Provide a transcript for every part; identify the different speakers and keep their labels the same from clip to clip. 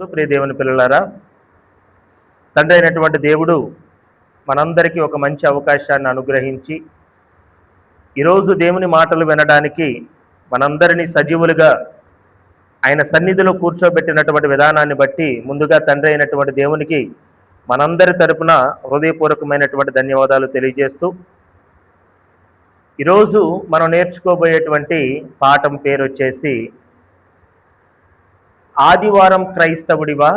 Speaker 1: ప్రియ దేవుని పిల్లలారా, తండ్రి అయినటువంటి దేవుడు మనందరికీ ఒక మంచి అవకాశాన్ని అనుగ్రహించి ఈరోజు దేవుని మాటలు వినడానికి మనందరినీ సజీవులుగా ఆయన సన్నిధిలో కూర్చోబెట్టినటువంటి విధానాన్ని బట్టి ముందుగా తండ్రి అయినటువంటి దేవునికి మనందరి తరపున హృదయపూర్వకమైనటువంటి ధన్యవాదాలు తెలియజేస్తూ ఈరోజు మనం నేర్చుకోబోయేటువంటి పాఠం పేరు వచ్చేసి ఆదివారం క్రైస్తవుడివా,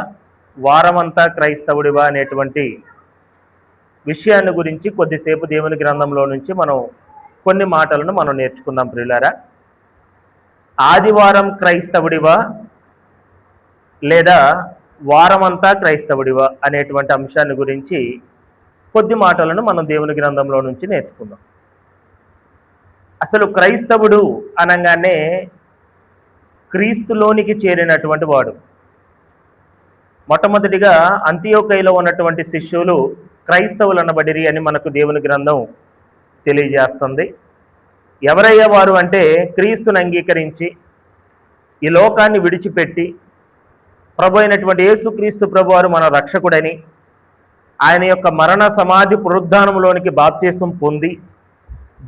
Speaker 1: వారమంతా క్రైస్తవుడివా అనేటువంటి విషయాన్ని గురించి కొద్దిసేపు దేవుని గ్రంథంలో నుంచి మనం కొన్ని మాటలను మనం నేర్చుకుందాం ప్రియులారా. ఆదివారం క్రైస్తవుడివా లేదా వారమంతా క్రైస్తవుడివా అనేటువంటి అంశాన్ని గురించి కొద్ది మాటలను మనం దేవుని గ్రంథంలో నుంచి నేర్చుకుందాం. అసలు క్రైస్తవుడు అనగానే క్రీస్తులోనికి చేరినటువంటి వాడు. మొట్టమొదటిగా అంతియోకయలో ఉన్నటువంటి శిష్యులు క్రైస్తవులు అనబడిరి అని మనకు దేవుని గ్రంథం తెలియజేస్తుంది. ఎవరయ్యా వారు అంటే క్రీస్తుని అంగీకరించి ఈ లోకాన్ని విడిచిపెట్టి ప్రభు అయినటువంటి యేసుక్రీస్తు ప్రభు వారు మన రక్షకుడని ఆయన యొక్క మరణ సమాధి పునరుద్ధానంలోనికి బాప్తిసం పొంది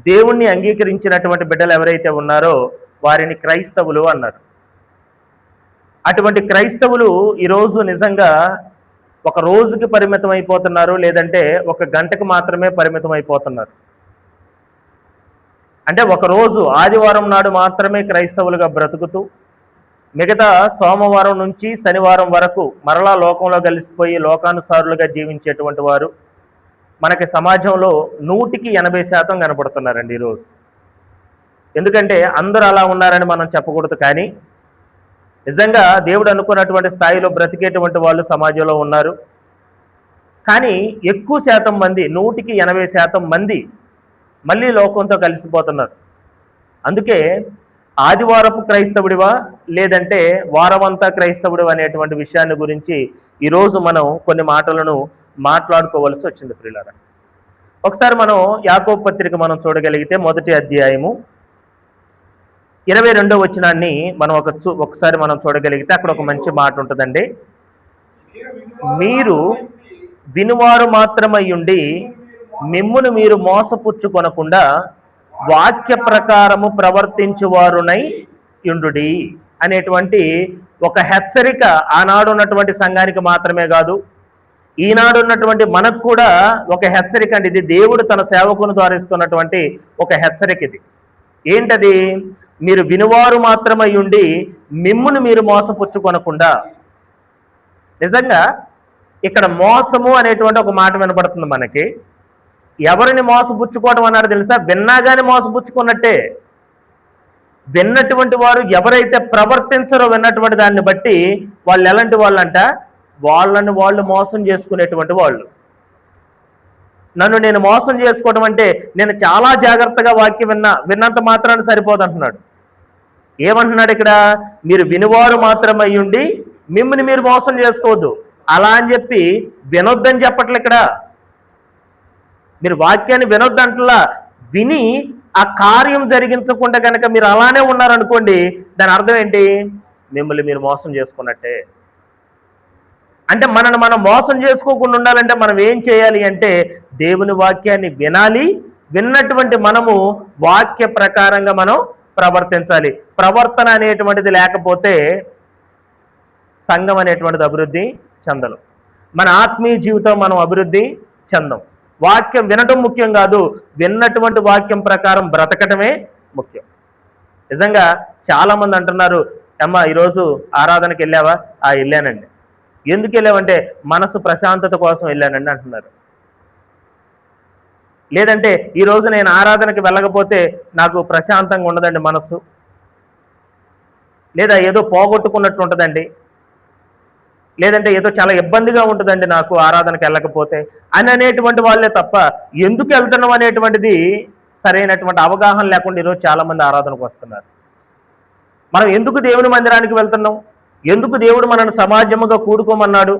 Speaker 1: దేవుణ్ణి అంగీకరించినటువంటి బిడ్డలు ఎవరైతే ఉన్నారో వారిని క్రైస్తవులు అన్నారు. అటువంటి క్రైస్తవులు ఈరోజు నిజంగా ఒక రోజుకి పరిమితం అయిపోతున్నారు, లేదంటే ఒక గంటకు మాత్రమే పరిమితం అయిపోతున్నారు. అంటే ఒక రోజు ఆదివారం నాడు మాత్రమే క్రైస్తవులుగా బ్రతుకుతూ మిగతా సోమవారం నుంచి శనివారం వరకు మరలా లోకంలో కలిసిపోయి లోకానుసారులుగా జీవించేటువంటి వారు మనకి సమాజంలో 100% కనపడుతున్నారండి ఈరోజు. ఎందుకంటే అందరూ అలా ఉన్నారని మనం చెప్పకూడదు, కానీ నిజంగా దేవుడు అనుకున్నటువంటి స్థాయిలో బ్రతికేటువంటి వాళ్ళు సమాజంలో ఉన్నారు. కానీ ఎక్కువ శాతం మంది 100% మంది మళ్ళీ లోకంతో కలిసిపోతున్నారు. అందుకే ఆదివారపు క్రైస్తవుడివా లేదంటే వారమంతా క్రైస్తవుడివా అనేటువంటి విషయాన్ని గురించి ఈరోజు మనం కొన్ని మాటలను మాట్లాడుకోవలసి వచ్చింది ప్రియులారా. ఒకసారి మనం యాకోబు పత్రిక మనం చూడగలిగితే మొదటి అధ్యాయము 22వ వచనాన్ని మనం ఒకసారి మనం చూడగలిగితే అక్కడ ఒక మంచి మాట ఉంటుందండి. మీరు వినువారు మాత్రమై ఉండి మిమ్మును మీరు మోసపుచ్చుకొనకుండా వాక్య ప్రకారము ప్రవర్తించువారునై యుండుడి అనేటువంటి ఒక హెచ్చరిక ఆనాడు ఉన్నటువంటి సంఘానికి మాత్రమే కాదు, ఈనాడు ఉన్నటువంటి మనకు కూడా ఒక హెచ్చరిక అండి. ఇది దేవుడు తన సేవకుని ద్వారా ఇస్తున్నటువంటి ఒక హెచ్చరిక. ఇది ఏంటది? మీరు వినువారు మాత్రమై ఉండి మిమ్మును మీరు మోసపుచ్చుకొనకుండా. నిజంగా ఇక్కడ మోసము అనేటువంటి ఒక మాట వినపడుతుంది మనకి. ఎవరిని మోసపుచ్చుకోవడం అన్నారు తెలుసా? విన్నాగానే మోసపుచ్చుకున్నట్టే. విన్నటువంటి వారు ఎవరైతే ప్రవర్తించరో విన్నటువంటి దాన్ని బట్టి వాళ్ళు ఎలాంటి వాళ్ళంట, వాళ్ళని వాళ్ళు మోసం చేసుకునేటువంటి వాళ్ళు. నన్ను నేను మోసం చేసుకోవడం అంటే నేను చాలా జాగ్రత్తగా వాక్యం విన్నంత మాత్రాన్ని సరిపోదంటున్నాడు. ఏమంటున్నాడు ఇక్కడ? మీరు వినువారు మాత్రమై ఉండి మిమ్మల్ని మీరు మోసం చేసుకోవద్దు. అలా అని చెప్పి వినొద్దని చెప్పట్లే ఇక్కడ. మీరు వాక్యాన్ని వినొద్దంటలా, విని ఆ కార్యం జరిగించకుండా కనుక మీరు అలానే ఉన్నారనుకోండి, దాని అర్థం ఏంటి? మిమ్మల్ని మీరు మోసం చేసుకున్నట్టే. అంటే మనను మనం మోసం చేసుకోకుండా ఉండాలంటే మనం ఏం చేయాలి అంటే దేవుని వాక్యాన్ని వినాలి. విన్నటువంటి మనము వాక్య ప్రకారంగా మనం ప్రవర్తించాలి. ప్రవర్తన అనేటువంటిది లేకపోతే సంఘం అనేటువంటిది అభివృద్ధి చెందదు. మన ఆత్మీయ జీవితం మనం అభివృద్ధి చెందం. వాక్యం వినటం ముఖ్యం కాదు, విన్నటువంటి వాక్యం ప్రకారం బ్రతకటమే ముఖ్యం. నిజంగా చాలామంది అంటున్నారు, అమ్మ ఈరోజు ఆరాధనకి వెళ్ళావా? వెళ్ళానండి. ఎందుకు వెళ్ళామంటే మనసు ప్రశాంతత కోసం వెళ్ళానండి అంటున్నారు. లేదంటే ఈరోజు నేను ఆరాధనకి వెళ్ళకపోతే నాకు ప్రశాంతంగా ఉండదండి మనసు, లేదా ఏదో పోగొట్టుకున్నట్టు ఉంటుందండి, లేదంటే ఏదో చాలా ఇబ్బందిగా ఉంటుందండి నాకు ఆరాధనకి వెళ్ళకపోతే అని అనేటువంటి వాళ్ళే తప్ప ఎందుకు వెళ్తున్నాం అనేటువంటిది సరైనటువంటి అవగాహన లేకుండా ఈరోజు చాలామంది ఆరాధనకు వస్తున్నారు. మనం ఎందుకు దేవుని మందిరానికి వెళ్తున్నాం? ఎందుకు దేవుడు మనల్ని సమాజముగా కూడుకోమన్నాడు?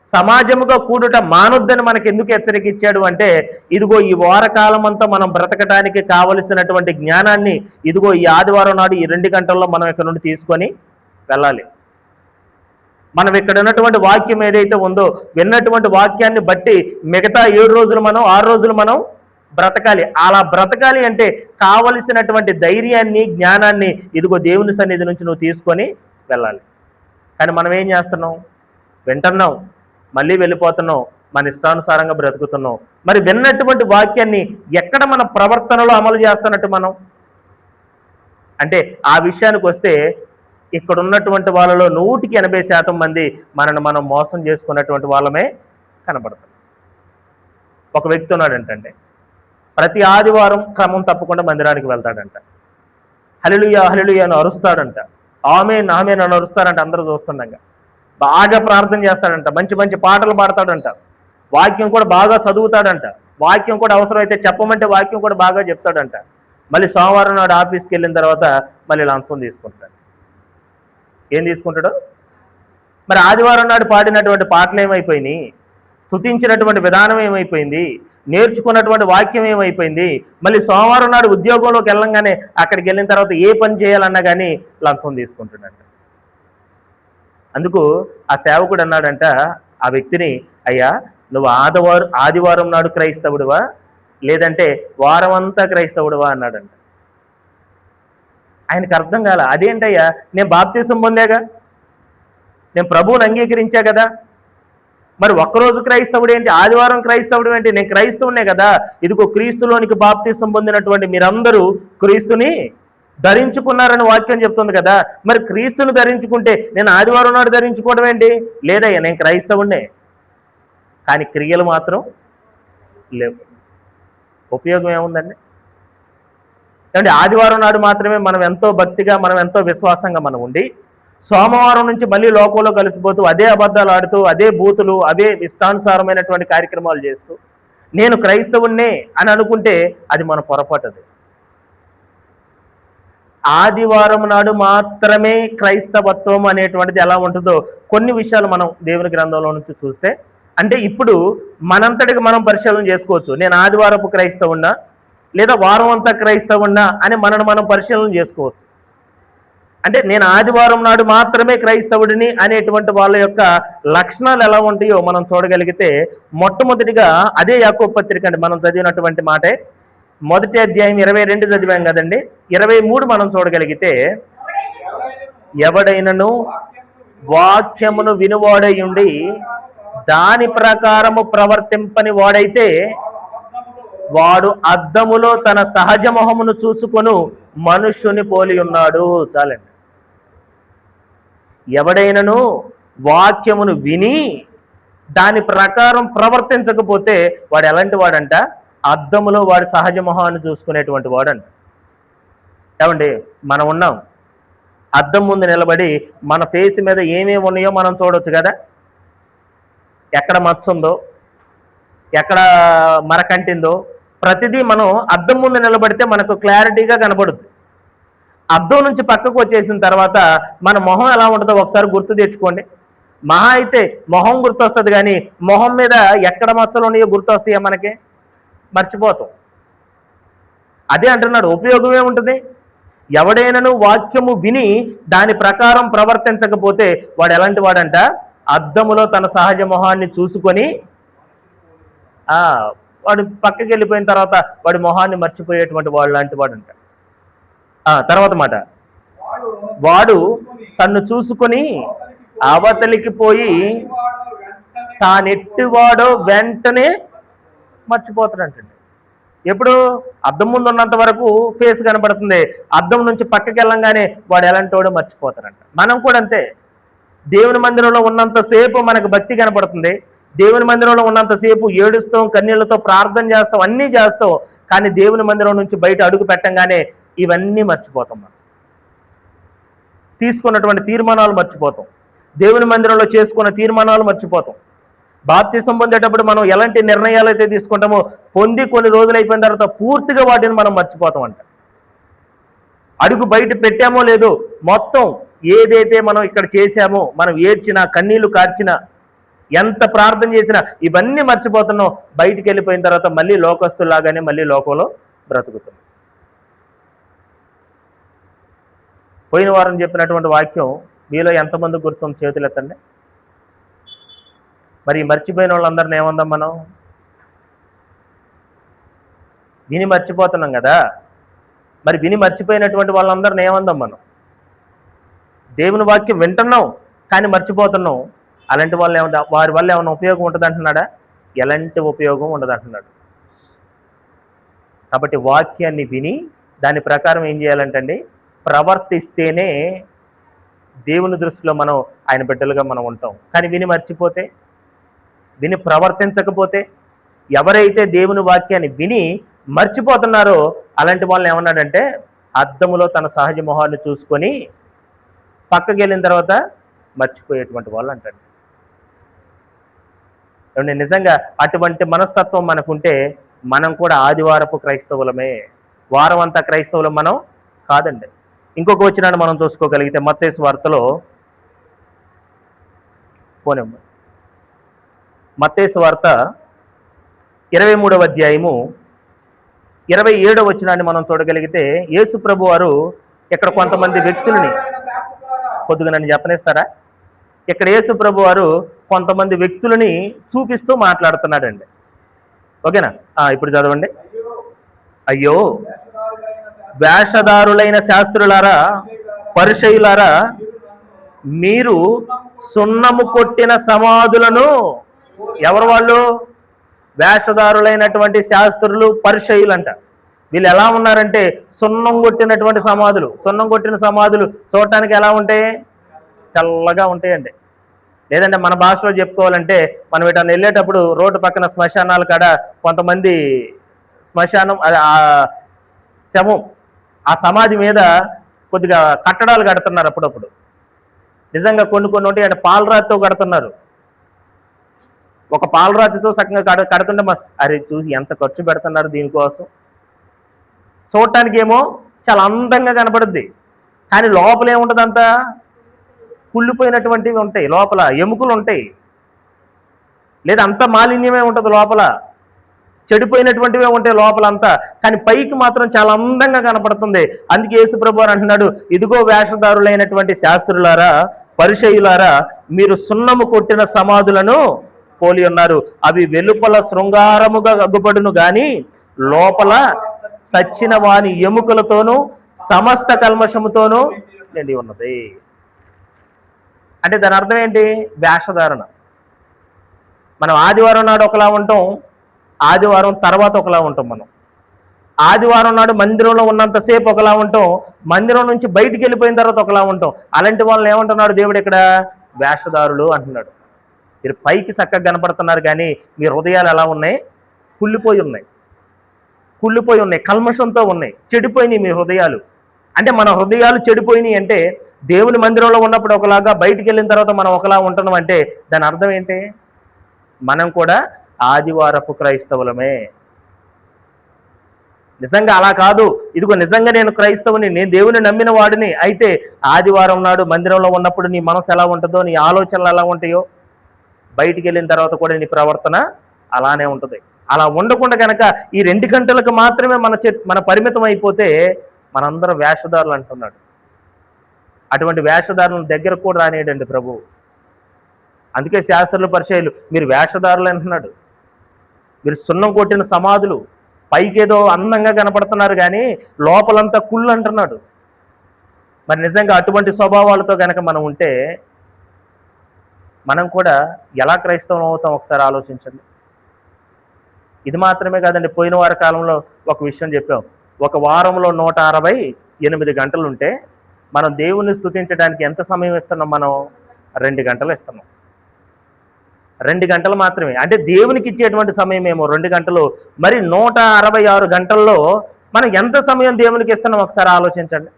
Speaker 1: సమాజముగా కూడుట మానొద్దని మనకు ఎందుకు హెచ్చరిక ఇచ్చాడు అంటే, ఇదిగో ఈ వారకాలం అంతా మనం బ్రతకడానికి కావలసినటువంటి జ్ఞానాన్ని ఇదిగో ఈ ఆదివారం నాడు ఈ 2 గంటల్లో మనం ఇక్కడ నుండి తీసుకొని వెళ్ళాలి. మనం ఇక్కడ ఉన్నటువంటి వాక్యం ఏదైతే ఉందో విన్నటువంటి వాక్యాన్ని బట్టి మిగతా 7 రోజులు మనం 6 రోజులు మనం బ్రతకాలి. అలా బ్రతకాలి అంటే కావలసినటువంటి ధైర్యాన్ని, జ్ఞానాన్ని ఇదిగో దేవుని సన్నిధి నుంచి నువ్వు తీసుకొని వెళ్ళాలి. కానీ మనం ఏం చేస్తున్నాం? వింటున్నాం, మళ్ళీ వెళ్ళిపోతున్నాం, మన ఇష్టానుసారంగా బ్రతుకుతున్నాం. మరి విన్నటువంటి వాక్యాన్ని ఎక్కడ మన ప్రవర్తనలో అమలు చేస్తున్నట్టు మనం అంటే ఆ విషయానికి వస్తే ఇక్కడ ఉన్నటువంటి వాళ్ళలో 180% మంది మనల్ని మనం మోసం చేసుకున్నటువంటి వాళ్ళమే కనబడతాం. ఒక వ్యక్తి ఉన్నాడంటే ప్రతి ఆదివారం క్రమం తప్పకుండా మందిరానికి వెళ్తాడంట. హల్లెలూయా హల్లెలూయా అని అరుస్తాడంట. ఆమేన్ ఆమేన్ అని అరుస్తారంట. అందరూ చూస్తుండగా బాగా ప్రార్థన చేస్తాడంట. మంచి మంచి పాటలు పాడతాడంట. వాక్యం కూడా బాగా చదువుతాడంట. వాక్యం కూడా అవసరమైతే చెప్పమంటే వాక్యం కూడా బాగా చెప్తాడంట. మళ్ళీ సోమవారం నాడు ఆఫీస్కి వెళ్ళిన తర్వాత మళ్ళీ లంచం తీసుకుంటాడు. ఏం తీసుకుంటాడు? మరి ఆదివారం నాడు పాడినటువంటి పాటలు ఏమైపోయినాయి? స్తుతించినటువంటి విధానం ఏమైపోయింది? నేర్చుకున్నటువంటి వాక్యం ఏమైపోయింది? మళ్ళీ సోమవారం నాడు ఉద్యోగంలోకి వెళ్ళంగానే అక్కడికి వెళ్ళిన తర్వాత ఏ పని చేయాలన్నా కానీ లంచం తీసుకుంటాడంట. అందుకు ఆ సేవకుడు అన్నాడంట ఆ వ్యక్తిని, అయ్యా నువ్వు ఆదివారం నాడు క్రైస్తవుడివా లేదంటే వారం అంతా క్రైస్తవుడివా అన్నాడంట. ఆయనకు అర్థం కాల. అదేంటయ్యా, నేను బాప్తీసం పొందాగా, నేను ప్రభువుని అంగీకరించా కదా, మరి ఒక్కరోజు క్రైస్తవుడు ఏంటి, ఆదివారం క్రైస్తవుడు ఏంటి? నేను క్రైస్తవునే కదా. ఇదిగో క్రీస్తులోనికి బాప్తీసం పొందినటువంటి మీరందరూ క్రీస్తుని ధరించుకున్నారని వాక్యం చెప్తుంది కదా. మరి క్రీస్తుని ధరించుకుంటే నేను ఆదివారం నాడు ధరించుకోవడం ఏంటి? లేదయ్యా, నేను క్రైస్తవునే, కానీ క్రియలు మాత్రం లేవు. ఉపయోగం ఏముందండి? అంటే ఆదివారం నాడు మాత్రమే మనం ఎంతో భక్తిగా, మనం ఎంతో విశ్వాసంగా మనం ఉండి, సోమవారం నుంచి మళ్ళీ లోకంలో కలిసిపోతూ అదే అబద్ధాలు ఆడుతూ అదే బూతులు అదే ఇష్టానుసారమైనటువంటి కార్యక్రమాలు చేస్తూ నేను క్రైస్తవున్నే అని అనుకుంటే అది మన పొరపాటు. ఆదివారం నాడు మాత్రమే క్రైస్తవత్వం అనేటువంటిది ఎలా ఉంటుందో కొన్ని విషయాలు మనం దేవుని గ్రంథంలో నుంచి చూస్తే, అంటే ఇప్పుడు మనంతటికి మనం పరిశీలన చేసుకోవచ్చు. నేను ఆదివారపు క్రైస్తవున్నా లేదా వారం అంతా క్రైస్తవున్నా అని మనం పరిశీలన చేసుకోవచ్చు. అంటే నేను ఆదివారం నాడు మాత్రమే క్రైస్తవుడిని అనేటువంటి వాళ్ళ యొక్క లక్షణాలు ఎలా ఉంటాయో మనం చూడగలిగితే, మొట్టమొదటిగా అదే యాకోబు పత్రిక అండి మనం చదివినటువంటి మాటే, మొదటి అధ్యాయం 22 చదివాం కదండి, 23 మనం చూడగలిగితే, ఎవడైనను వాక్యమును వినువాడై ఉండి దాని ప్రకారము ప్రవర్తింపని వాడైతే వాడు అద్దములో తన సహజ మొహమును చూసుకొను మనుష్యుని పోలి ఉన్నాడు. చాలండి. ఎవడైనను వాక్యమును విని దాని ప్రకారం ప్రవర్తించకపోతే వాడు ఎలాంటి వాడంట? అద్దములో వాడి సహజ మొహాన్ని చూసుకునేటువంటి వాడంట. ఏమండి, మనం ఉన్నాం అద్దం ముందు నిలబడి మన ఫేస్ మీద ఏమేమి ఉన్నాయో మనం చూడవచ్చు కదా. ఎక్కడ మచ్చ ఉందో, ఎక్కడ మరకంటిందో ప్రతిదీ మనం అద్దం ముందు నిలబడితే మనకు క్లారిటీగా కనబడుద్ది. అద్దం నుంచి పక్కకు వచ్చేసిన తర్వాత మన మొహం ఎలా ఉంటుందో ఒకసారి గుర్తు తెచ్చుకోండి. మహా అయితే మొహం గుర్తొస్తుంది, కానీ మొహం మీద ఎక్కడ మచ్చలు ఉన్నాయో గుర్తొస్తాయా మనకి? మర్చిపోతాం. అదే అంటున్నాడు, ఉపయోగమే ఉంటుంది. ఎవడైనను వాక్యము విని దాని ప్రకారం ప్రవర్తించకపోతే వాడు ఎలాంటి వాడంట? అద్దములో తన సహజ మొహాన్ని చూసుకొని వాడు పక్కకి వెళ్ళిపోయిన తర్వాత వాడి మొహాన్ని మర్చిపోయేటువంటి వాడు లాంటి వాడంట. తర్వాత మాట, వాడు తన్ను చూసుకొని అవతలికి పోయి తానెట్టివాడో వెంటనే మర్చిపోతాడంటండి. ఎప్పుడు? అద్దం ముందు ఉన్నంత వరకు ఫేస్ కనబడుతుంది, అద్దం నుంచి పక్కకి వెళ్ళంగానే వాడు ఎలాంటి వాడో మర్చిపోతాడంట. మనం కూడా అంతే. దేవుని మందిరంలో ఉన్నంతసేపు మనకు భక్తి కనపడుతుంది, దేవుని మందిరంలో ఉన్నంతసేపు ఏడుస్తాం, కన్నీళ్లతో ప్రార్థన చేస్తాం, అన్నీ చేస్తాం, కానీ దేవుని మందిరం నుంచి బయట అడుగు పెట్టంగానే ఇవన్నీ మర్చిపోతాం. మనం తీసుకున్నటువంటి తీర్మానాలు మర్చిపోతాం, దేవుని మందిరంలో చేసుకున్న తీర్మానాలు మర్చిపోతాం. బాప్తిసం పొందేటప్పుడు మనం ఎలాంటి నిర్ణయాలు అయితే తీసుకుంటామో పొంది కొన్ని రోజులు అయిపోయిన తర్వాత పూర్తిగా వాటిని మనం మర్చిపోతాం అంట. అడుగు బయట పెట్టామో లేదో మొత్తం ఏదైతే మనం ఇక్కడ చేశామో, మనం ఏడ్చినా కన్నీళ్లు కార్చినా ఎంత ప్రార్థన చేసినా ఇవన్నీ మర్చిపోతున్నాం. బయటికి వెళ్ళిపోయిన తర్వాత మళ్ళీ లోకస్తులాగానే మళ్ళీ లోకంలో బ్రతుకుతున్నాం. పోయిన వారం చెప్పినటువంటి వాక్యం మీలో ఎంతమంది గుర్తుంది? చేతులు ఎత్తండి. మరి మర్చిపోయిన వాళ్ళందరిని ఏమందాం మనం? విని మర్చిపోతున్నాం కదా, మరి విని మర్చిపోయినటువంటి వాళ్ళందరిని ఏమందాం మనం? దేవుని వాక్యం వింటున్నాం కానీ మర్చిపోతున్నాం. అలాంటి వాళ్ళు ఏమన్నా, వారి వల్ల ఏమైనా ఉపయోగం ఉంటుంది అంటున్నాడా? ఎలాంటి ఉపయోగం ఉండదు అంటున్నాడు. కాబట్టి వాక్యాన్ని విని దాని ప్రకారం ఏం చేయాలంటండి? ప్రవర్తిస్తేనే దేవుని దృష్టిలో మనం ఆయన బిడ్డలుగా మనం ఉంటాం. కానీ విని మర్చిపోతే, విని ప్రవర్తించకపోతే, ఎవరైతే దేవుని వాక్యాన్ని విని మర్చిపోతున్నారో అలాంటి వాళ్ళని ఏమన్నాడంటే, అద్దములో తన సహజ మొహాన్ని చూసుకొని పక్కకి వెళ్ళిన తర్వాత మర్చిపోయేటువంటి వాళ్ళు అంటాడు. నిజంగా అటువంటి మనస్తత్వం మనకుంటే మనం కూడా ఆదివారపు క్రైస్తవులమే, వారం అంతా క్రైస్తవులం మనం కాదండి. ఇంకొక వచనాన్ని మనం చూసుకోగలిగితే మత్తయి సువార్తలో మత్తయి సువార్త 23వ అధ్యాయము 27వ వచనాన్ని మనం చూడగలిగితే, యేసు ప్రభు వారు ఇక్కడ కొంతమంది వ్యక్తులని, కొద్దిగా నన్ను చెప్పనిస్తారా? ఇక్కడ యేసు ప్రభు వారు కొంతమంది వ్యక్తులని చూపిస్తూ మాట్లాడుతున్నాడండి. ఓకేనా? ఇప్పుడు చదవండి. అయ్యో వేషధారులైన శాస్త్రులారా, పరిసయ్యులారా, మీరు సున్నము కొట్టిన సమాధులను, ఎవరు వాళ్ళు? వేషధారులైనటువంటి శాస్త్రులు, పరిసయ్యులు అంట. వీళ్ళు ఎలా ఉన్నారంటే సున్నం కొట్టినటువంటి సమాధులు. సున్నం కొట్టిన సమాధులు చూడటానికి ఎలా ఉంటాయి? తెల్లగా ఉంటాయండి. లేదంటే మన భాషలో చెప్పుకోవాలంటే, మనం ఇటన్నా వెళ్ళేటప్పుడు రోడ్డు పక్కన శ్మశానాల కాడ కొంతమంది శ్మశానం, శవం, ఆ సమాధి మీద కొద్దిగా కట్టడాలు కడుతున్నారు అప్పుడప్పుడు. నిజంగా కొన్ని ఉంటాయి అంటే పాలరాతితో కడుతున్నారు. ఒక పాలరాతితో చక్కగా కడుతుంటే అరే చూసి ఎంత ఖర్చు పెడుతున్నారు దీనికోసం. చూడటానికి ఏమో చాలా అందంగా కనపడుద్ది, కానీ లోపల ఏముంటుంది? అంతా కుళ్ళిపోయినటువంటివి ఉంటాయి, లోపల ఎముకలు ఉంటాయి, లేదా అంత మాలిన్యమే ఉంటుంది లోపల, చెడిపోయినటువంటివే ఉంటాయి లోపలంతా. కానీ పైకి మాత్రం చాలా అందంగా కనపడుతుంది. అందుకే యేసు ప్రభువు అంటున్నాడు, ఇదిగో వేషధారులైనటువంటి శాస్త్రులారా, పరిసయ్యులారా, మీరు సున్నము కొట్టిన సమాధులను పోలి ఉన్నారు. అవి వెలుపల శృంగారముగా అగ్గుపడును గాని లోపల సచ్చిన వాని ఎముకలతోనూ సమస్త కల్మషముతోనూ నిండి ఉన్నది. అంటే దాని అర్థం ఏంటి? వేషధారణ. మనం ఆదివారం నాడు ఒకలా ఉంటాం, ఆదివారం తర్వాత ఒకలా ఉంటాం. మనం ఆదివారం నాడు మందిరంలో ఉన్నంతసేపు ఒకలా ఉంటాం, మందిరం నుంచి బయటికి వెళ్ళిపోయిన తర్వాత ఒకలా ఉంటాం. అలాంటి వాళ్ళని ఏమంటున్నాడు దేవుడు ఇక్కడ? వేషధారులు అంటున్నాడు. మీరు పైకి చక్కగా కనపడుతున్నారు కానీ మీ హృదయాలు ఎలా ఉన్నాయి? కుళ్ళిపోయి ఉన్నాయి, కుళ్ళిపోయి ఉన్నాయి, కల్మషంతో ఉన్నాయి, చెడిపోయినాయి మీ హృదయాలు. అంటే మన హృదయాలు చెడిపోయినాయి అంటే దేవుని మందిరంలో ఉన్నప్పుడు ఒకలాగా, బయటికి వెళ్ళిన తర్వాత మనం ఒకలా ఉంటున్నాం అంటే దాని అర్థం ఏంటి? మనం కూడా ఆదివారపు క్రైస్తవులమే. నిజంగా అలా కాదు, ఇదిగో నిజంగా నేను క్రైస్తవుని, నేను దేవుని నమ్మిన వాడిని అయితే ఆదివారం నాడు మందిరంలో ఉన్నప్పుడు నీ మనసు ఎలా ఉంటుందో, నీ ఆలోచనలు ఎలా ఉంటాయో, బయటికి వెళ్ళిన తర్వాత కూడా నీ ప్రవర్తన అలానే ఉంటుంది. అలా ఉండకుండా కనుక ఈ 2 గంటలకు మాత్రమే మన పరిమితం అయిపోతే మనందరం వేషధారులు అంటున్నాడు. అటువంటి వేషధారులను దగ్గరకు కూడా రానియడండి ప్రభు. అందుకే శాస్త్రులు, పరిచయాలు, మీరు వేషధారులు అంటున్నాడు. మీరు సున్నం కొట్టిన సమాధులు, పైకేదో అందంగా కనపడుతున్నారు కానీ లోపలంతా కుళ్ళు అంటున్నాడు. మరి నిజంగా అటువంటి స్వభావాలతో కనుక మనం ఉంటే మనం కూడా ఎలా క్రైస్తవం అవుతాం ఒకసారి ఆలోచించండి. ఇది మాత్రమే కాదండి, పోయిన వార కాలంలో ఒక విషయం చెప్పాం. ఒక వారంలో 168 గంటలు ఉంటే మనం దేవుణ్ణి స్తుతించడానికి ఎంత సమయం ఇస్తున్నాం? మనం 2 గంటలు ఇస్తున్నాం. 2 గంటలు మాత్రమే. అంటే దేవునికి ఇచ్చేటువంటి సమయం ఏమో 2 గంటలు. మరి 166 గంటల్లో మనం ఎంత సమయం దేవునికి ఇస్తున్నాం ఒకసారి ఆలోచించండి.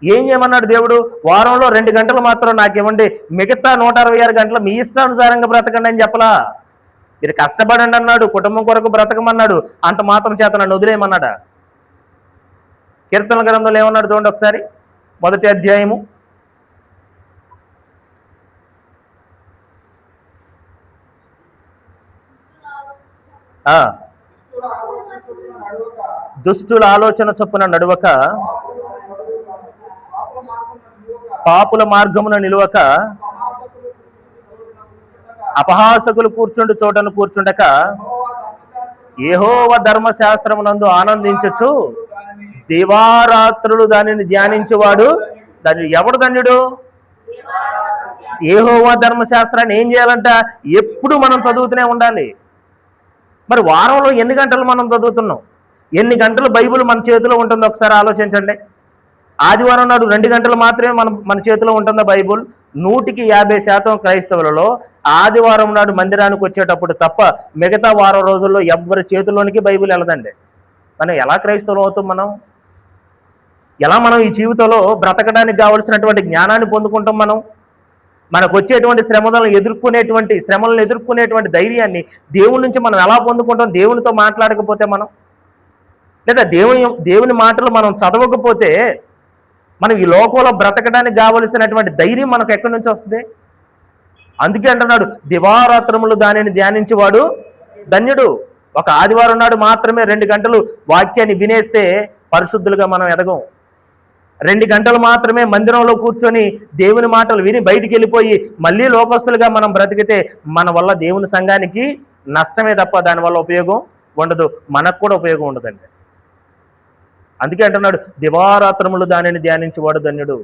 Speaker 1: ఏం చేయమన్నాడు దేవుడు? వారంలో 2 గంటలు మాత్రం నాకేమండి, మిగతా 166 గంటలు మీ ఇష్టానుసారంగా బ్రతకండి అని చెప్పలా. మీరు కష్టపడండి అన్నాడు, కుటుంబం కొరకు బ్రతకమన్నాడు, అంత మాత్రం చేత నన్ను వదిలేయమన్నాడా? కీర్తన గ్రంథంలో ఏమన్నాడు చూడండి ఒకసారి, 1వ అధ్యాయము 1 దుష్టుల ఆలోచన చొప్పున నడువక, పాపుల మార్గమున నిలువక, అపహాసకులు కూర్చుండు చోటను కూర్చుండక యెహోవా ధర్మశాస్త్రమునందు ఆనందించచ్చు దివారాత్రులు దానిని ధ్యానించువాడు దాన్ని ఎవడు ధన్యుడు? యెహోవా ధర్మశాస్త్రాన్ని ఏం చేయాలంట? ఎప్పుడు మనం చదువుతూనే ఉండాలి. మరి వారంలో ఎన్ని గంటలు మనం చదువుతున్నాం? ఎన్ని గంటలు బైబిల్ మన చేతిలో ఉంటుందో ఒకసారి ఆలోచించండి. ఆదివారం నాడు 2 గంటలు మాత్రమే మన చేతిలో ఉంటుందా బైబుల్? 100% క్రైస్తవులలో ఆదివారం నాడు మందిరానికి వచ్చేటప్పుడు తప్ప మిగతా వారం రోజుల్లో ఎవరి చేతిలోనికి బైబిల్ వెళ్ళదండి. మనం ఎలా క్రైస్తవులు అవుతాం? ఎలా మనం ఈ జీవితంలో బ్రతకడానికి కావలసినటువంటి జ్ఞానాన్ని పొందుకుంటాం? మనకు వచ్చేటువంటి శ్రమలను ఎదుర్కొనేటువంటి ధైర్యాన్ని దేవుని నుంచి మనం ఎలా పొందుకుంటాం? దేవునితో మాట్లాడకపోతే లేదా దేవుని మాటలు మనం చదవకపోతే మనం ఈ లోకంలో బ్రతకడానికి కావలసినటువంటి ధైర్యం మనకు ఎక్కడి నుంచి వస్తుంది? అందుకే అంటున్నాడు, దివారాత్రములు దానిని ధ్యానించేవాడు ధన్యుడు. ఒక ఆదివారం నాడు మాత్రమే 2 గంటలు వాక్యాన్ని వినేస్తే పరిశుద్ధులుగా మనం ఎదగం. 2 గంటలు మాత్రమే మందిరంలో కూర్చొని దేవుని మాటలు విని బయటికి వెళ్ళిపోయి మళ్ళీ లోకస్తులుగా మనం బ్రతికితే మన వల్ల దేవుని సంఘానికి నష్టమే తప్ప దానివల్ల ఉపయోగం ఉండదు, మనకు కూడా ఉపయోగం ఉండదండి. అందుకే అంటున్నాడు, దివారాత్రములు దానిని ధ్యానించేవాడు ధన్యుడు.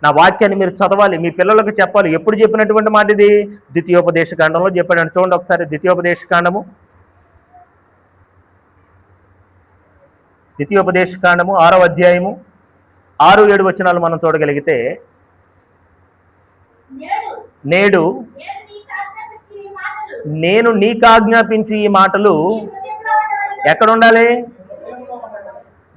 Speaker 1: నా వాక్యాన్ని మీరు చదవాలి, మీ పిల్లలకు చెప్పాలి. ఎప్పుడు చెప్పినటువంటి మాట ఇది? ద్వితీయోపదేశకాండంలో చెప్పాడు. చూడండి ఒకసారి, ద్వితీయోపదేశకాండము 6వ అధ్యాయము 6-7 వచనాలు మనం చూడగలిగితే, నేడు నేను నీకు ఆజ్ఞాపించి ఈ మాటలు ఎక్కడ ఉండాలి?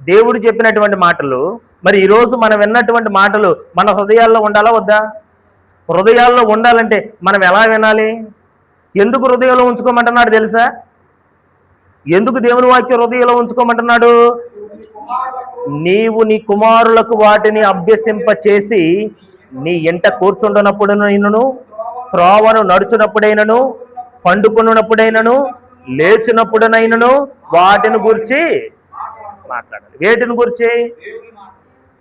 Speaker 1: దేవుడు చెప్పినటువంటి మాటలు. మరి ఈరోజు మనం విన్నటువంటి మాటలు మన హృదయాల్లో ఉండాలా వద్దా? హృదయాల్లో ఉండాలంటే మనం ఎలా వినాలి? ఎందుకు హృదయంలో ఉంచుకోమంటున్నాడు తెలుసా? ఎందుకు దేవుని వాక్యం హృదయంలో ఉంచుకోమంటున్నాడు? నీవు నీ కుమారులకు వాటిని అభ్యసింపచేసి నీ ఎంట కూర్చుంటున్నప్పుడైనను, త్రోవను నడుచునప్పుడైనను, పండుకున్నప్పుడైనను, లేచినప్పుడైనను వాటిని గురించి మాట్లాడాలి. వేటిని గురించి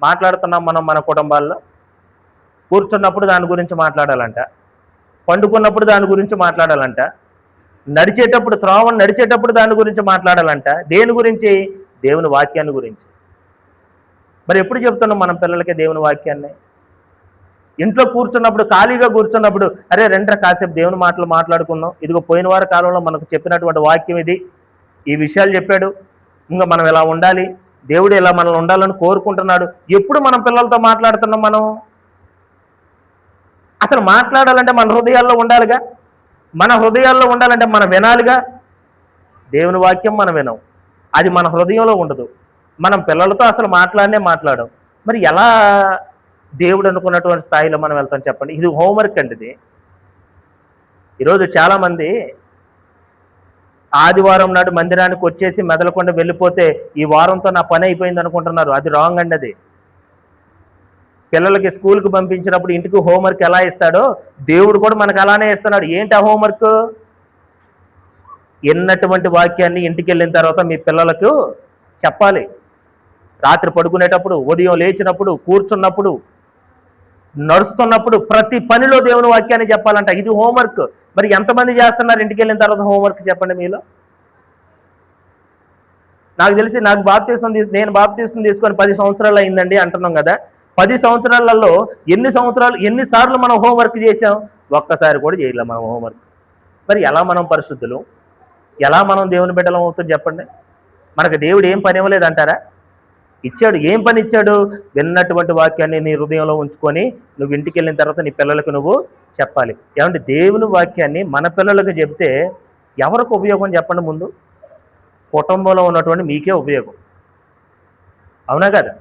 Speaker 1: మాట్లాడుతున్నాం మనం? మన కుటుంబాల్లో కూర్చున్నప్పుడు దాని గురించి మాట్లాడాలంట, పండుకున్నప్పుడు దాని గురించి మాట్లాడాలంట, త్రోవను నడిచేటప్పుడు దాని గురించి మాట్లాడాలంట. దేని గురించి? దేవుని వాక్యాన్ని గురించి. మరి ఎప్పుడు చెప్తున్నాం మనం పిల్లలకి దేవుని వాక్యాన్ని? ఇంట్లో కూర్చున్నప్పుడు, ఖాళీగా కూర్చున్నప్పుడు, అరే రెండ్రా కాసేపు దేవుని మాటలు మాట్లాడుకున్నాం, ఇదిగో పోయిన వారి కాలంలో మనకు చెప్పినటువంటి వాక్యం ఇది, ఈ విషయాలు చెప్పాడు, ఇంకా మనం ఎలా ఉండాలి, దేవుడు ఎలా మనల్ని ఉండాలని కోరుకుంటున్నాడు. ఎప్పుడు మనం పిల్లలతో మాట్లాడుతున్నాం? అసలు మాట్లాడాలంటే మన హృదయాల్లో ఉండాలిగా. మన హృదయాల్లో ఉండాలంటే మనం వినాలిగా. దేవుని వాక్యం మనం వినం, అది మన హృదయంలో ఉండదు. మనం పిల్లలతో అసలు మాట్లాడం. మరి ఎలా దేవుడు అనుకున్నటువంటి స్థాయిలో మనం వెళ్తాం చెప్పండి? ఇది హోంవర్క్ అండి. ఇది ఈరోజు చాలామంది ఆదివారం నాడు మందిరానికి వచ్చేసి మెదలకుండా వెళ్ళిపోతే ఈ వారంతో నా పని అయిపోయింది అనుకుంటున్నారు. అది రాంగ్ అండి. అది పిల్లలకి స్కూల్కి పంపించినప్పుడు ఇంటికి హోంవర్క్ ఎలా ఇస్తాడో దేవుడు కూడా మనకు అలానే ఇస్తున్నాడు. ఏంటి ఆ హోంవర్క్? ఎన్నటువంటి వాక్యాన్ని ఇంటికి వెళ్ళిన తర్వాత మీ పిల్లలకు చెప్పాలి. రాత్రి పడుకునేటప్పుడు, ఉదయం లేచినప్పుడు, కూర్చున్నప్పుడు, నడుస్తున్నప్పుడు, ప్రతి పనిలో దేవుని వాక్యాన్ని చెప్పాలంట. ఇది హోంవర్క్. మరి ఎంతమంది చేస్తున్నారు ఇంటికి వెళ్ళిన తర్వాత హోంవర్క్ చెప్పండి మీలో? నాకు తెలిసి నేను బాప్తీసం తీసుకొని 10 సంవత్సరాలు అయిందండి అంటున్నాం కదా. 10 సంవత్సరాలలో ఎన్నిసార్లు మనం హోంవర్క్ చేసాం? ఒక్కసారి కూడా చేయలేం మనం హోంవర్క్. మరి ఎలా మనం పరిశుద్ధులు, ఎలా మనం దేవుని బిడ్డలం అవుతుంది చెప్పండి? మనకు దేవుడు ఏం పని ఇవ్వలేదంటారా? ఇచ్చాడు. ఏం పని ఇచ్చాడు? విన్నటువంటి వాక్యాన్ని నీ హృదయంలో ఉంచుకొని నువ్వు ఇంటికి వెళ్ళిన తర్వాత నీ పిల్లలకు నువ్వు చెప్పాలి. ఏమంటే దేవుని వాక్యాన్ని మన పిల్లలకు చెప్తే ఎవరికి ఉపయోగం చెప్పండి? ముందు కుటుంబంలో ఉన్నటువంటి మీకే ఉపయోగం, అవునా కదా?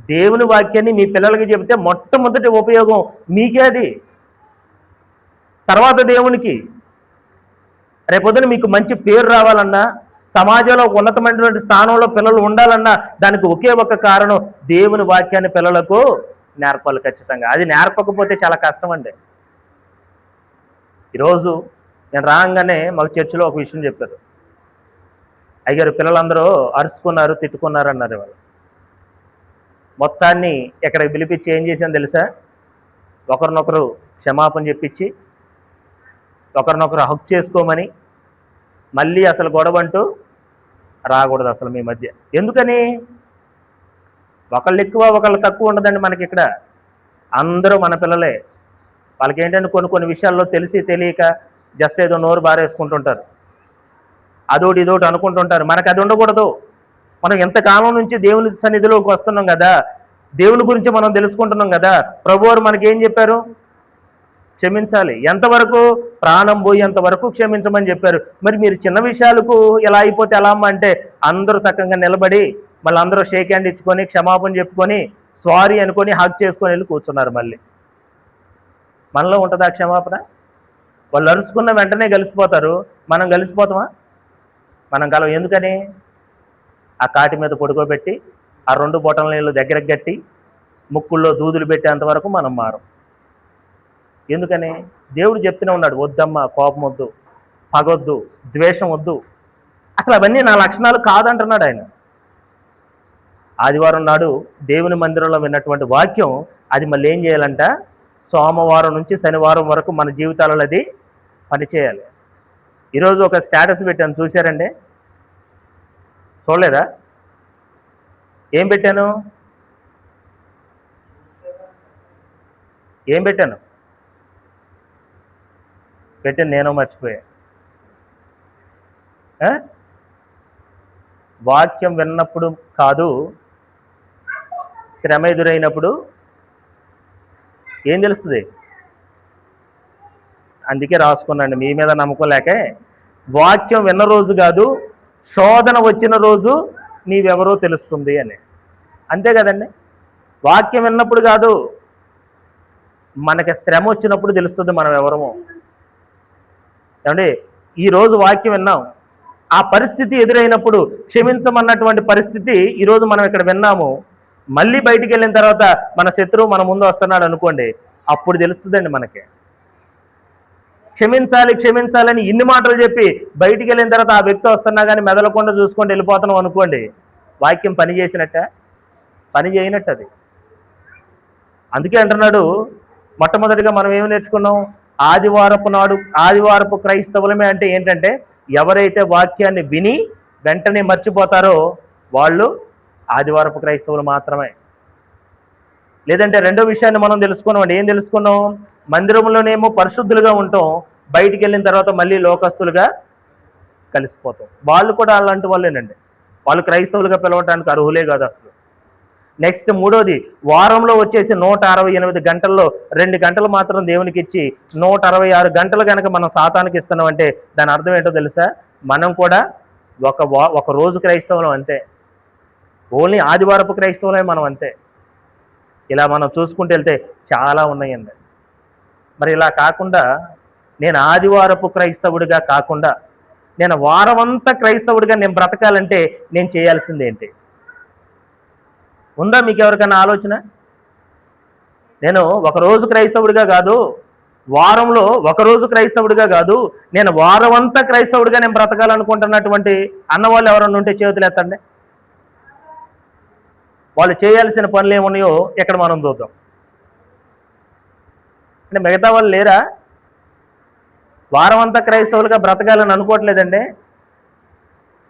Speaker 1: దేవుని వాక్యాన్ని మీ పిల్లలకి చెబితే మొట్టమొదటి ఉపయోగం మీకే, అది తర్వాత దేవునికి. రేపొద్దున మీకు మంచి పేరు రావాలన్నా, సమాజంలో ఉన్నతమైనటువంటి స్థానంలో పిల్లలు ఉండాలన్నా దానికి ఒకే ఒక కారణం, దేవుని వాక్యాన్ని పిల్లలకు నేర్పాలి ఖచ్చితంగా. అది నేర్పకపోతే చాలా కష్టం అండి. ఈరోజు నేను రాగానే మాకు చర్చిలో ఒక విషయం చెప్పారు. అయ్యారు పిల్లలందరూ అరుచుకున్నారు, తిట్టుకున్నారు అన్నారు. వాళ్ళు మొత్తాన్ని ఎక్కడికి పిలిపించి ఏం చేశాను తెలుసా? ఒకరినొకరు క్షమాపణ చెప్పించి ఒకరినొకరు హక్ చేసుకోమని, మళ్ళీ అసలు గొడవ అంటూ రాకూడదు అసలు మీ మధ్య. ఎందుకని? ఒకళ్ళు ఎక్కువ ఒకళ్ళు తక్కువ ఉండదండి మనకి ఇక్కడ. అందరూ మన పిల్లలే. వాళ్ళకి ఏంటంటే కొన్ని విషయాల్లో తెలిసి తెలియక జస్ట్ ఏదో నోరు బారేసుకుంటుంటారు, అదోటి ఇదోటి అనుకుంటుంటారు. మనకు అది ఉండకూడదు. మనం ఎంతకాలం నుంచి దేవుని సన్నిధిలోకి వస్తున్నాం కదా, దేవుని గురించి మనం తెలుసుకుంటున్నాం కదా. ప్రభువారు మనకి ఏం చెప్పారు? క్షమించాలి. ఎంతవరకు? ప్రాణం పోయేంత వరకు క్షమించమని చెప్పారు. మరి మీరు చిన్న విషయాలకు ఎలా అయిపోతే ఎలా అమ్మ అంటే అందరూ చక్కగా నిలబడి మళ్ళీ అందరూ షేక్ హ్యాండ్ ఇచ్చుకొని క్షమాపణ చెప్పుకొని సారీ అనుకొని హగ్ చేసుకొని వెళ్ళి కూర్చున్నారు. మళ్ళీ మనలో ఉంటుందా క్షమాపణ? వాళ్ళు అరుచుకున్న వెంటనే కలిసిపోతారు. మనం కలిసిపోతామా? మనం కలవం. ఎందుకని? ఆ కాటి మీద పడుకోబెట్టి ఆ 2 బొటల నీళ్ళు దగ్గరకు గట్టి ముక్కుల్లో దూదులు పెట్టేంతవరకు మనం మారం. ఎందుకని? దేవుడు చెప్తూనే ఉన్నాడు, వద్దమ్మా, కోపం వద్దు, పగొద్దు, ద్వేషం వద్దు. అసలు అవన్నీ నా లక్షణాలు కాదంటున్నాడు ఆయన. ఆదివారం నాడు దేవుని మందిరంలో విన్నటువంటి వాక్యం అది మళ్ళీ ఏం చేయాలంట? సోమవారం నుంచి శనివారం వరకు మన జీవితాలలో అది పనిచేయాలి. ఈరోజు ఒక స్టేటస్ పెట్టాను, చూశారండి? చూడలేదా? ఏం పెట్టాను? నేను మర్చిపోయా. వాక్యం విన్నప్పుడు కాదు, శ్రమ ఎదురైనప్పుడు ఏం తెలుస్తుంది? అందుకే రాసుకున్నాండి, మీ మీద నమ్మకం లేకే. వాక్యం విన్న రోజు కాదు, శోధన వచ్చిన రోజు నీవెవరో తెలుస్తుంది అని. అంతే కదండి? వాక్యం విన్నప్పుడు కాదు, మనకి శ్రమ వచ్చినప్పుడు తెలుస్తుంది మనం ఎవరమో. ఏమండి, ఈరోజు వాక్యం విన్నాం, ఆ పరిస్థితి ఎదురైనప్పుడు క్షమించమన్నటువంటి పరిస్థితి ఈరోజు మనం ఇక్కడ విన్నాము. మళ్ళీ బయటికి వెళ్ళిన తర్వాత మన శత్రువు మన ముందు వస్తున్నాడు అనుకోండి, అప్పుడు తెలుస్తుందండి మనకి. క్షమించాలి క్షమించాలని ఇన్ని మాటలు చెప్పి బయటికి వెళ్ళిన తర్వాత ఆ వ్యక్తి వస్తున్నా కానీ మెదలకుండా చూసుకొని వెళ్ళిపోతున్నాం అనుకోండి, వాక్యం పని చేసినట్ట? పని చేయనట్టు అది. అందుకే అంటున్నాడు, మొట్టమొదటిగా మనం ఏమి నేర్చుకున్నాం? ఆదివారపు క్రైస్తవులమే అంటే ఏంటంటే ఎవరైతే వాక్యాన్ని విని వెంటనే మర్చిపోతారో వాళ్ళు ఆదివారపు క్రైస్తవులు మాత్రమే. లేదంటే రెండో విషయాన్ని మనం తెలుసుకున్నాం. ఏం తెలుసుకున్నాం? మందిరంలోనేమో పరిశుద్ధులుగా ఉంటాం, బయటికి వెళ్ళిన తర్వాత మళ్ళీ లోకస్తులుగా కలిసిపోతాం. వాళ్ళు కూడా అలాంటి వాళ్ళేనండి. వాళ్ళు క్రైస్తవులుగా పిలవటానికి అర్హులే కాదు అసలు. నెక్స్ట్ మూడోది, వారంలో వచ్చేసి 168 గంటల్లో 2 గంటలు మాత్రం దేవునికి ఇచ్చి 166 గంటలు కనుక మనం సాతానికి ఇస్తున్నామంటే దాని అర్థం ఏంటో తెలుసా? మనం కూడా ఒక రోజు క్రైస్తవులం అంతే. ఓన్లీ ఆదివారపు క్రైస్తవులే మనం అంతే. ఇలా మనం చూసుకుంటూ వెళ్తే చాలా ఉన్నాయండి. మరి ఇలా కాకుండా నేను ఆదివారపు క్రైస్తవుడిగా కాకుండా నేను వారమంతా క్రైస్తవుడిగా నేను బ్రతకాలంటే నేను చేయాల్సింది ఏంటి? ఉందా మీకు ఎవరికైనా ఆలోచన? నేను ఒకరోజు క్రైస్తవుడిగా కాదు, వారంలో ఒకరోజు క్రైస్తవుడిగా కాదు, నేను వారమంతా క్రైస్తవుడిగా నేను బ్రతకాలనుకుంటున్నటువంటి అన్నవాళ్ళు ఎవరన్నా ఉంటే చేతులు ఎత్తండి. వాళ్ళు చేయాల్సిన పనులు ఏమున్నాయో ఇక్కడ మనం చూద్దాం. అంటే మిగతా వాళ్ళు లేరా? వారమంతా క్రైస్తవులుగా బ్రతకాలని అనుకోవట్లేదండి.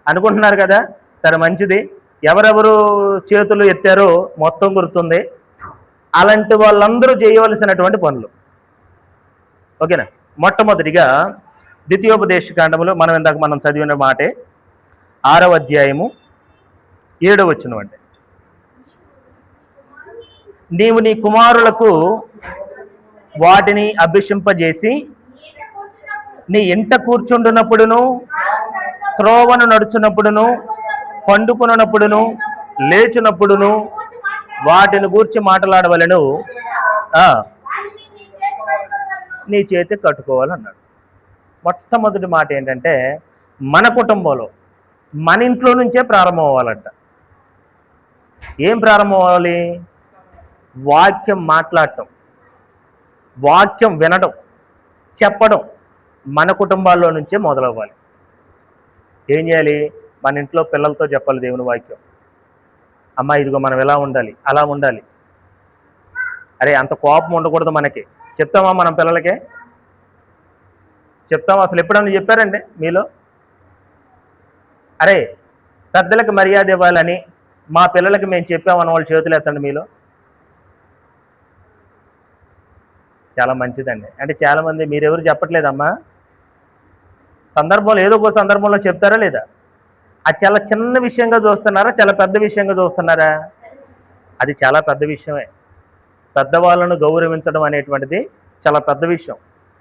Speaker 1: అనుకుంటున్నారు కదా? సరే, మంచిది. ఎవరెవరు చేతులు ఎత్తారో మొత్తం గుర్తుంది. అలాంటి వాళ్ళందరూ చేయవలసినటువంటి పనులు, ఓకేనా? మొట్టమొదటిగా ద్వితీయోపదేశకాండములో మనం చదివిన మాటే 6వ అధ్యాయము 7వ వచనం అండి. నీవు నీ కుమారులకు వాటిని అభిషింపజేసి నీ ఇంట కూర్చుండునప్పుడును, త్రోవను నడుచున్నప్పుడును, పండుకున్నప్పుడును, లేచినప్పుడును వాటిని గూర్చి మాట్లాడవలను, నీ చేతి కట్టుకోవాలన్నాడు. మొట్టమొదటి మాట ఏంటంటే మన కుటుంబంలో మన ఇంట్లో నుంచే ప్రారంభం అవ్వాలంట. ఏం ప్రారంభం అవ్వాలి? వాక్యం మాట్లాడటం, వాక్యం వినడం, చెప్పడం మన కుటుంబాల్లో నుంచే మొదలవ్వాలి. ఏం చేయాలి? మన ఇంట్లో పిల్లలతో చెప్పాలి దేవుని వాక్యం. అమ్మ, ఇదిగో మనం ఎలా ఉండాలి, అలా ఉండాలి. అరే, అంత కోపం ఉండకూడదు మనకి. చెప్తామా మనం పిల్లలకే? చెప్తామా? అసలు ఎప్పుడన్నా చెప్పారండి మీలో? అరే పెద్దలకు మర్యాద ఇవ్వాలని మా పిల్లలకి మేము చెప్పామన్న వాళ్ళు చేతులు ఎత్తండి మీలో. చాలా మంచిదండి. అంటే చాలామంది మీరెవరు చెప్పట్లేదమ్మా. సందర్భంలో ఏదో ఒక సందర్భంలో చెప్తారా లేదా? అది చాలా చిన్న విషయంగా చూస్తున్నారా, చాలా పెద్ద విషయంగా చూస్తున్నారా? అది చాలా పెద్ద విషయమే. పెద్దవాళ్ళను గౌరవించడం అనేటువంటిది చాలా పెద్ద విషయం.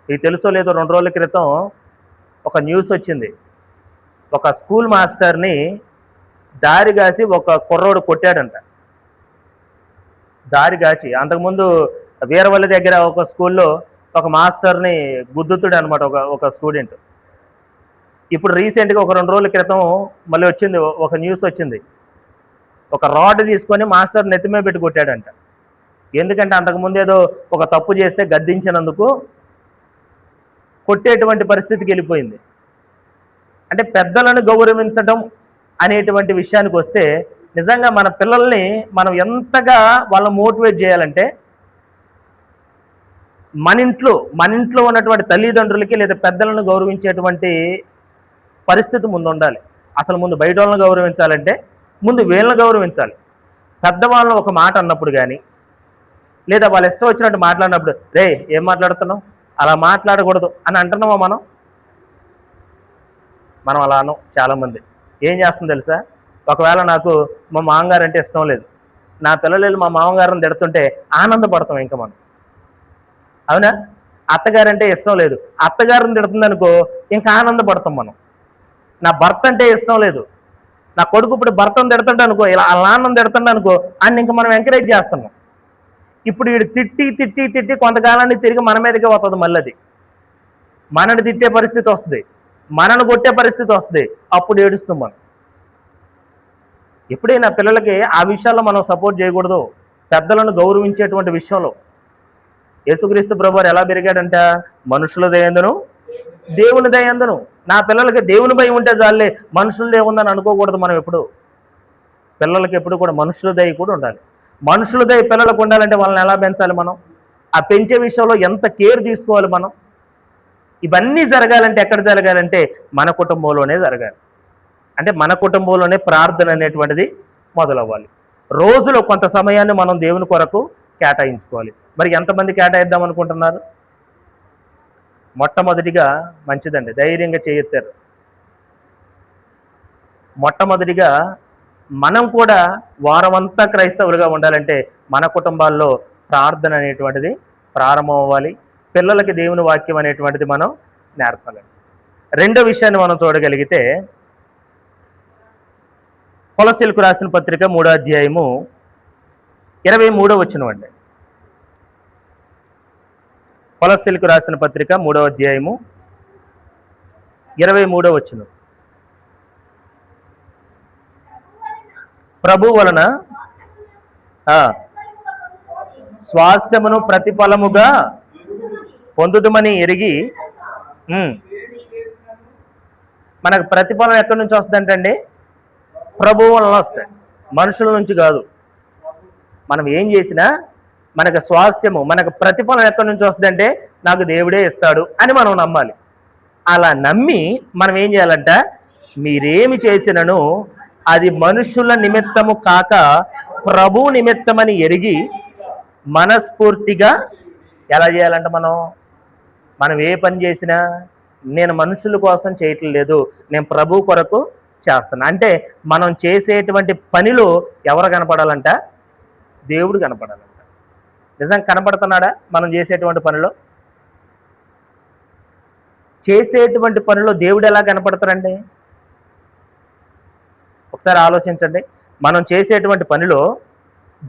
Speaker 1: మీకు తెలుసో లేదో 2 రోజుల క్రితం ఒక న్యూస్ వచ్చింది. ఒక స్కూల్ మాస్టర్ని దారిగాసి ఒక కుర్రోడు కొట్టాడంట. దారిగాచి అంతకుముందు వీరవల్లి దగ్గర ఒక స్కూల్లో ఒక మాస్టర్ని గుద్దుతుడు అనమాట ఒక స్టూడెంట్. ఇప్పుడు రీసెంట్గా ఒక 2 రోజుల క్రితం మళ్ళీ వచ్చింది, ఒక న్యూస్ వచ్చింది. ఒక రాడ్ తీసుకొని మాస్టర్ నెత్తిమే పెట్టి కొట్టాడంట. ఎందుకంటే అంతకుముందు ఏదో ఒక తప్పు చేస్తే గద్దించినందుకు కొట్టేటువంటి పరిస్థితికి వెళ్ళిపోయింది. అంటే పెద్దలను గౌరవించడం అనేటువంటి విషయానికి వస్తే నిజంగా మన పిల్లల్ని మనం ఎంతగా వాళ్ళని మోటివేట్ చేయాలంటే మన ఇంట్లో ఉన్నటువంటి తల్లిదండ్రులకి లేదా పెద్దలను గౌరవించేటువంటి పరిస్థితి ముందు ఉండాలి. అసలు ముందు బయట వాళ్ళని గౌరవించాలంటే ముందు వీళ్ళని గౌరవించాలి. పెద్దవాళ్ళని ఒక మాట అన్నప్పుడు కానీ లేదా వాళ్ళు ఇష్టం వచ్చినట్టు మాట్లాడినప్పుడు రే ఏం మాట్లాడుతున్నావు, అలా మాట్లాడకూడదు అని అంటున్నామా మనం అలా అనం. చాలామంది ఏం చేస్తుంది తెలుసా? ఒకవేళ నాకు మా మామగారు అంటే ఇష్టం లేదు, నా పిల్లలు మా మామగారిని తిడుతుంటే ఆనందపడతాం ఇంకా మనం, అవునా? అత్తగారంటే ఇష్టం లేదు, అత్తగారిని తిడుతుంది అనుకో ఇంకా ఆనందపడతాం మనం. నా భర్త అంటే ఇష్టం లేదు, నా కొడుకు ఇప్పుడు భర్తను తిడుతుంటే అనుకో, ఇలా నాన్నను తిడుతుంటే అనుకో అని ఇంకా మనం ఎంకరేజ్ చేస్తున్నాం. ఇప్పుడు వీడు తిట్టి కొంతకాలానికి తిరిగి మన మీదకే వస్తుంది. మళ్ళీ అది మనని తిట్టే పరిస్థితి వస్తుంది, మనను కొట్టే పరిస్థితి వస్తుంది. అప్పుడు ఏడుస్తాం మనం. ఎప్పుడైనా పిల్లలకి ఆ విషయాల్లో మనం సపోర్ట్ చేయకూడదు. పెద్దలను గౌరవించేటువంటి విషయంలో యేసుక్రీస్తు ప్రభువారు ఎలా పెరిగాడంట? మనుషుల దయందును దేవుని దయందును. నా పిల్లలకి దేవుని భయం ఉంటే చాలే, మనుషుల దయ ఉందని అనుకోకూడదు మనం ఎప్పుడు. పిల్లలకి ఎప్పుడు కూడా మనుషుల దయ కూడా ఉండాలి. మనుషుల దయ పిల్లలకు ఉండాలంటే వాళ్ళని ఎలా పెంచాలి మనం? ఆ పెంచే విషయంలో ఎంత కేర్ తీసుకోవాలి మనం? ఇవన్నీ జరగాలంటే ఎక్కడ జరగాలంటే మన కుటుంబంలోనే జరగాలి. అంటే మన కుటుంబంలోనే ప్రార్థన అనేటువంటిది మొదలవ్వాలి. రోజులో కొంత సమయాన్ని మనం దేవుని కొరకు కేటాయించుకోవాలి. మరి ఎంతమంది కేటాయిద్దాం అనుకుంటున్నారు? మొట్టమొదటిగా మంచిదండి, ధైర్యంగా చేయెత్తారు. మొట్టమొదటిగా మనం కూడా వారమంతా క్రైస్తవులుగా ఉండాలంటే మన కుటుంబాల్లో ప్రార్థన అనేటువంటిది ప్రారంభం అవ్వాలి. పిల్లలకి దేవుని వాక్యం అనేటువంటిది మనం నేర్పాలి. రెండో విషయాన్ని మనం చూడగలిగితే కొలస్సీలకు రాసిన పత్రిక 3వ అధ్యాయము 23వ వచనం అండి. కొలస్సీలకు రాసిన పత్రిక 3వ అధ్యాయము 23వ వచనం. ప్రభు వలన స్వాస్థ్యమును ప్రతిఫలముగా పొందుదమని ఎరిగి, మనకు ప్రతిఫలం ఎక్కడి నుంచి వస్తుందంటే ప్రభువు వలన వస్తాయి, మనుషుల నుంచి కాదు. మనం ఏం చేసినా మనకు స్వాస్థ్యము, మనకు ప్రతిఫలం ఎక్కడి నుంచి వస్తుందంటే నాకు దేవుడే ఇస్తాడు అని మనం నమ్మాలి. అలా నమ్మి మనం ఏం చేయాలంట? మీరేమి చేసినను అది మనుషుల నిమిత్తము కాక ప్రభు నిమిత్తమని ఎరిగి మనస్ఫూర్తిగా ఎలా చేయాలంట? మనం ఏ పని చేసినా నేను మనుషుల కోసం చేయట్లేదు, నేను ప్రభు కొరకు చేస్తాను. అంటే మనం చేసేటువంటి పనిలో ఎవరు కనపడాలంట? దేవుడు కనపడాలంట. నిజంగా కనపడుతున్నాడా మనం చేసేటువంటి పనిలో? చేసేటువంటి పనిలో దేవుడు ఎలా కనపడతారండి? ఒకసారి ఆలోచించండి. మనం చేసేటువంటి పనిలో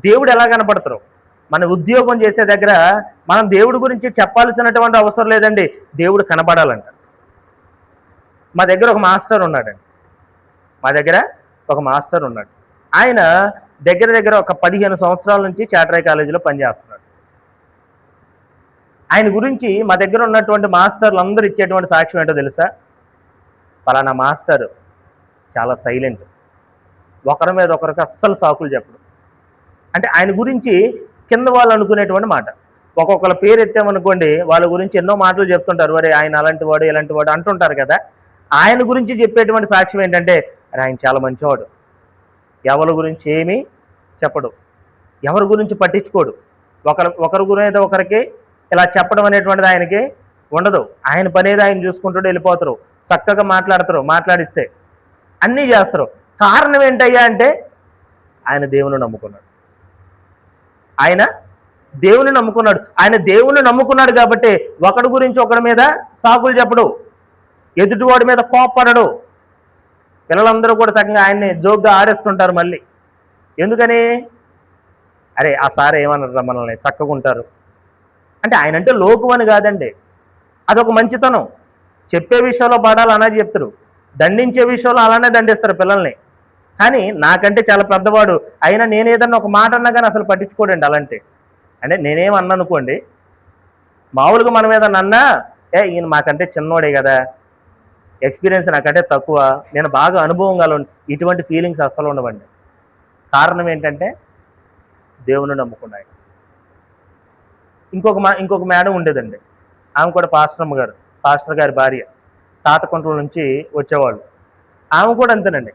Speaker 1: దేవుడు ఎలా కనపడతారు? మన ఉద్యోగం చేసే దగ్గర మనం దేవుడి గురించి చెప్పాల్సినటువంటి అవసరం లేదండి, దేవుడు కనపడాలంట. మా దగ్గర ఒక మాస్టర్ ఉన్నాడండి. ఆయన దగ్గర ఒక 15 సంవత్సరాల నుంచి చాటరాయ్ కాలేజీలో పనిచేస్తున్నాడు. ఆయన గురించి మా దగ్గర ఉన్నటువంటి మాస్టర్లు అందరూ ఇచ్చేటువంటి సాక్ష్యం ఏంటో తెలుసా? పలానా మాస్టర్ చాలా సైలెంట్, ఒకరి మీద ఒకరికి అస్సలు సాకులు చెప్పడు. అంటే ఆయన గురించి కింద వాళ్ళు అనుకునేటువంటి మాట. ఒక్కొక్కరు పేరు ఎత్తామనుకోండి, వాళ్ళ గురించి ఎన్నో మాటలు చెప్తుంటారు. వరే ఆయన అలాంటి వాడు ఇలాంటి వాడు అంటుంటారు కదా. ఆయన గురించి చెప్పేటువంటి సాక్ష్యం ఏంటంటే, ఆయన చాలా మంచివాడు, ఎవరి గురించి ఏమీ చెప్పడు, ఎవరి గురించి పట్టించుకోడు, ఒకరి గురించి ఒకరికి ఇలా చెప్పడం అనేటువంటిది ఆయనకి ఉండదు. ఆయన పనేది ఆయన చూసుకుంటూ వెళ్ళిపోతారు, చక్కగా మాట్లాడతారు, మాట్లాడిస్తే అన్నీ చేస్తారు. కారణం ఏంటయ్యా అంటే ఆయన దేవుని నమ్ముకున్నాడు. ఆయన దేవుని నమ్ముకున్నాడు. ఆయన దేవుని నమ్ముకున్నాడు కాబట్టి ఒకడి గురించి ఒకడి మీద సాకులు చెప్పడు, ఎదుటివాడి మీద కోప్పడడు. పిల్లలందరూ కూడా చక్కగా ఆయన్ని జోక్గా ఆడేస్తుంటారు. మళ్ళీ ఎందుకని, అరే ఆ సార్ ఏమన్నారా మనల్ని, చక్కగా ఉంటారు అంటే. ఆయన అంటే లోకు అని కాదండి, అదొక మంచితనం. చెప్పే విషయంలో పడాలి అనేది చెప్తారు, దండించే విషయంలో అలానే దండిస్తారు పిల్లల్ని. కానీ నాకంటే చాలా పెద్దవాడు అయినా నేను ఏదన్నా ఒక మాట అన్నా కానీ అసలు పట్టించుకోడండి. అలాంటి అంటే నేనేమన్నా అనుకోండి, మామూలుగా మనం ఏదన్నా అన్నా, ఈయన మాకంటే చిన్నోడే కదా, ఎక్స్పీరియన్స్ నాకంటే తక్కువ, నేను బాగా అనుభవం కలను, ఇటువంటి ఫీలింగ్స్ అస్సలు ఉండవండి. కారణం ఏంటంటే దేవుని నమ్ముకున్నాయి. ఇంకొక మేడం ఉండేదండి, ఆమె కూడా పాస్టర్ గారి భార్య, తాతకుంట్ల నుంచి వచ్చేవాళ్ళు. ఆమె కూడా అంతేనండి.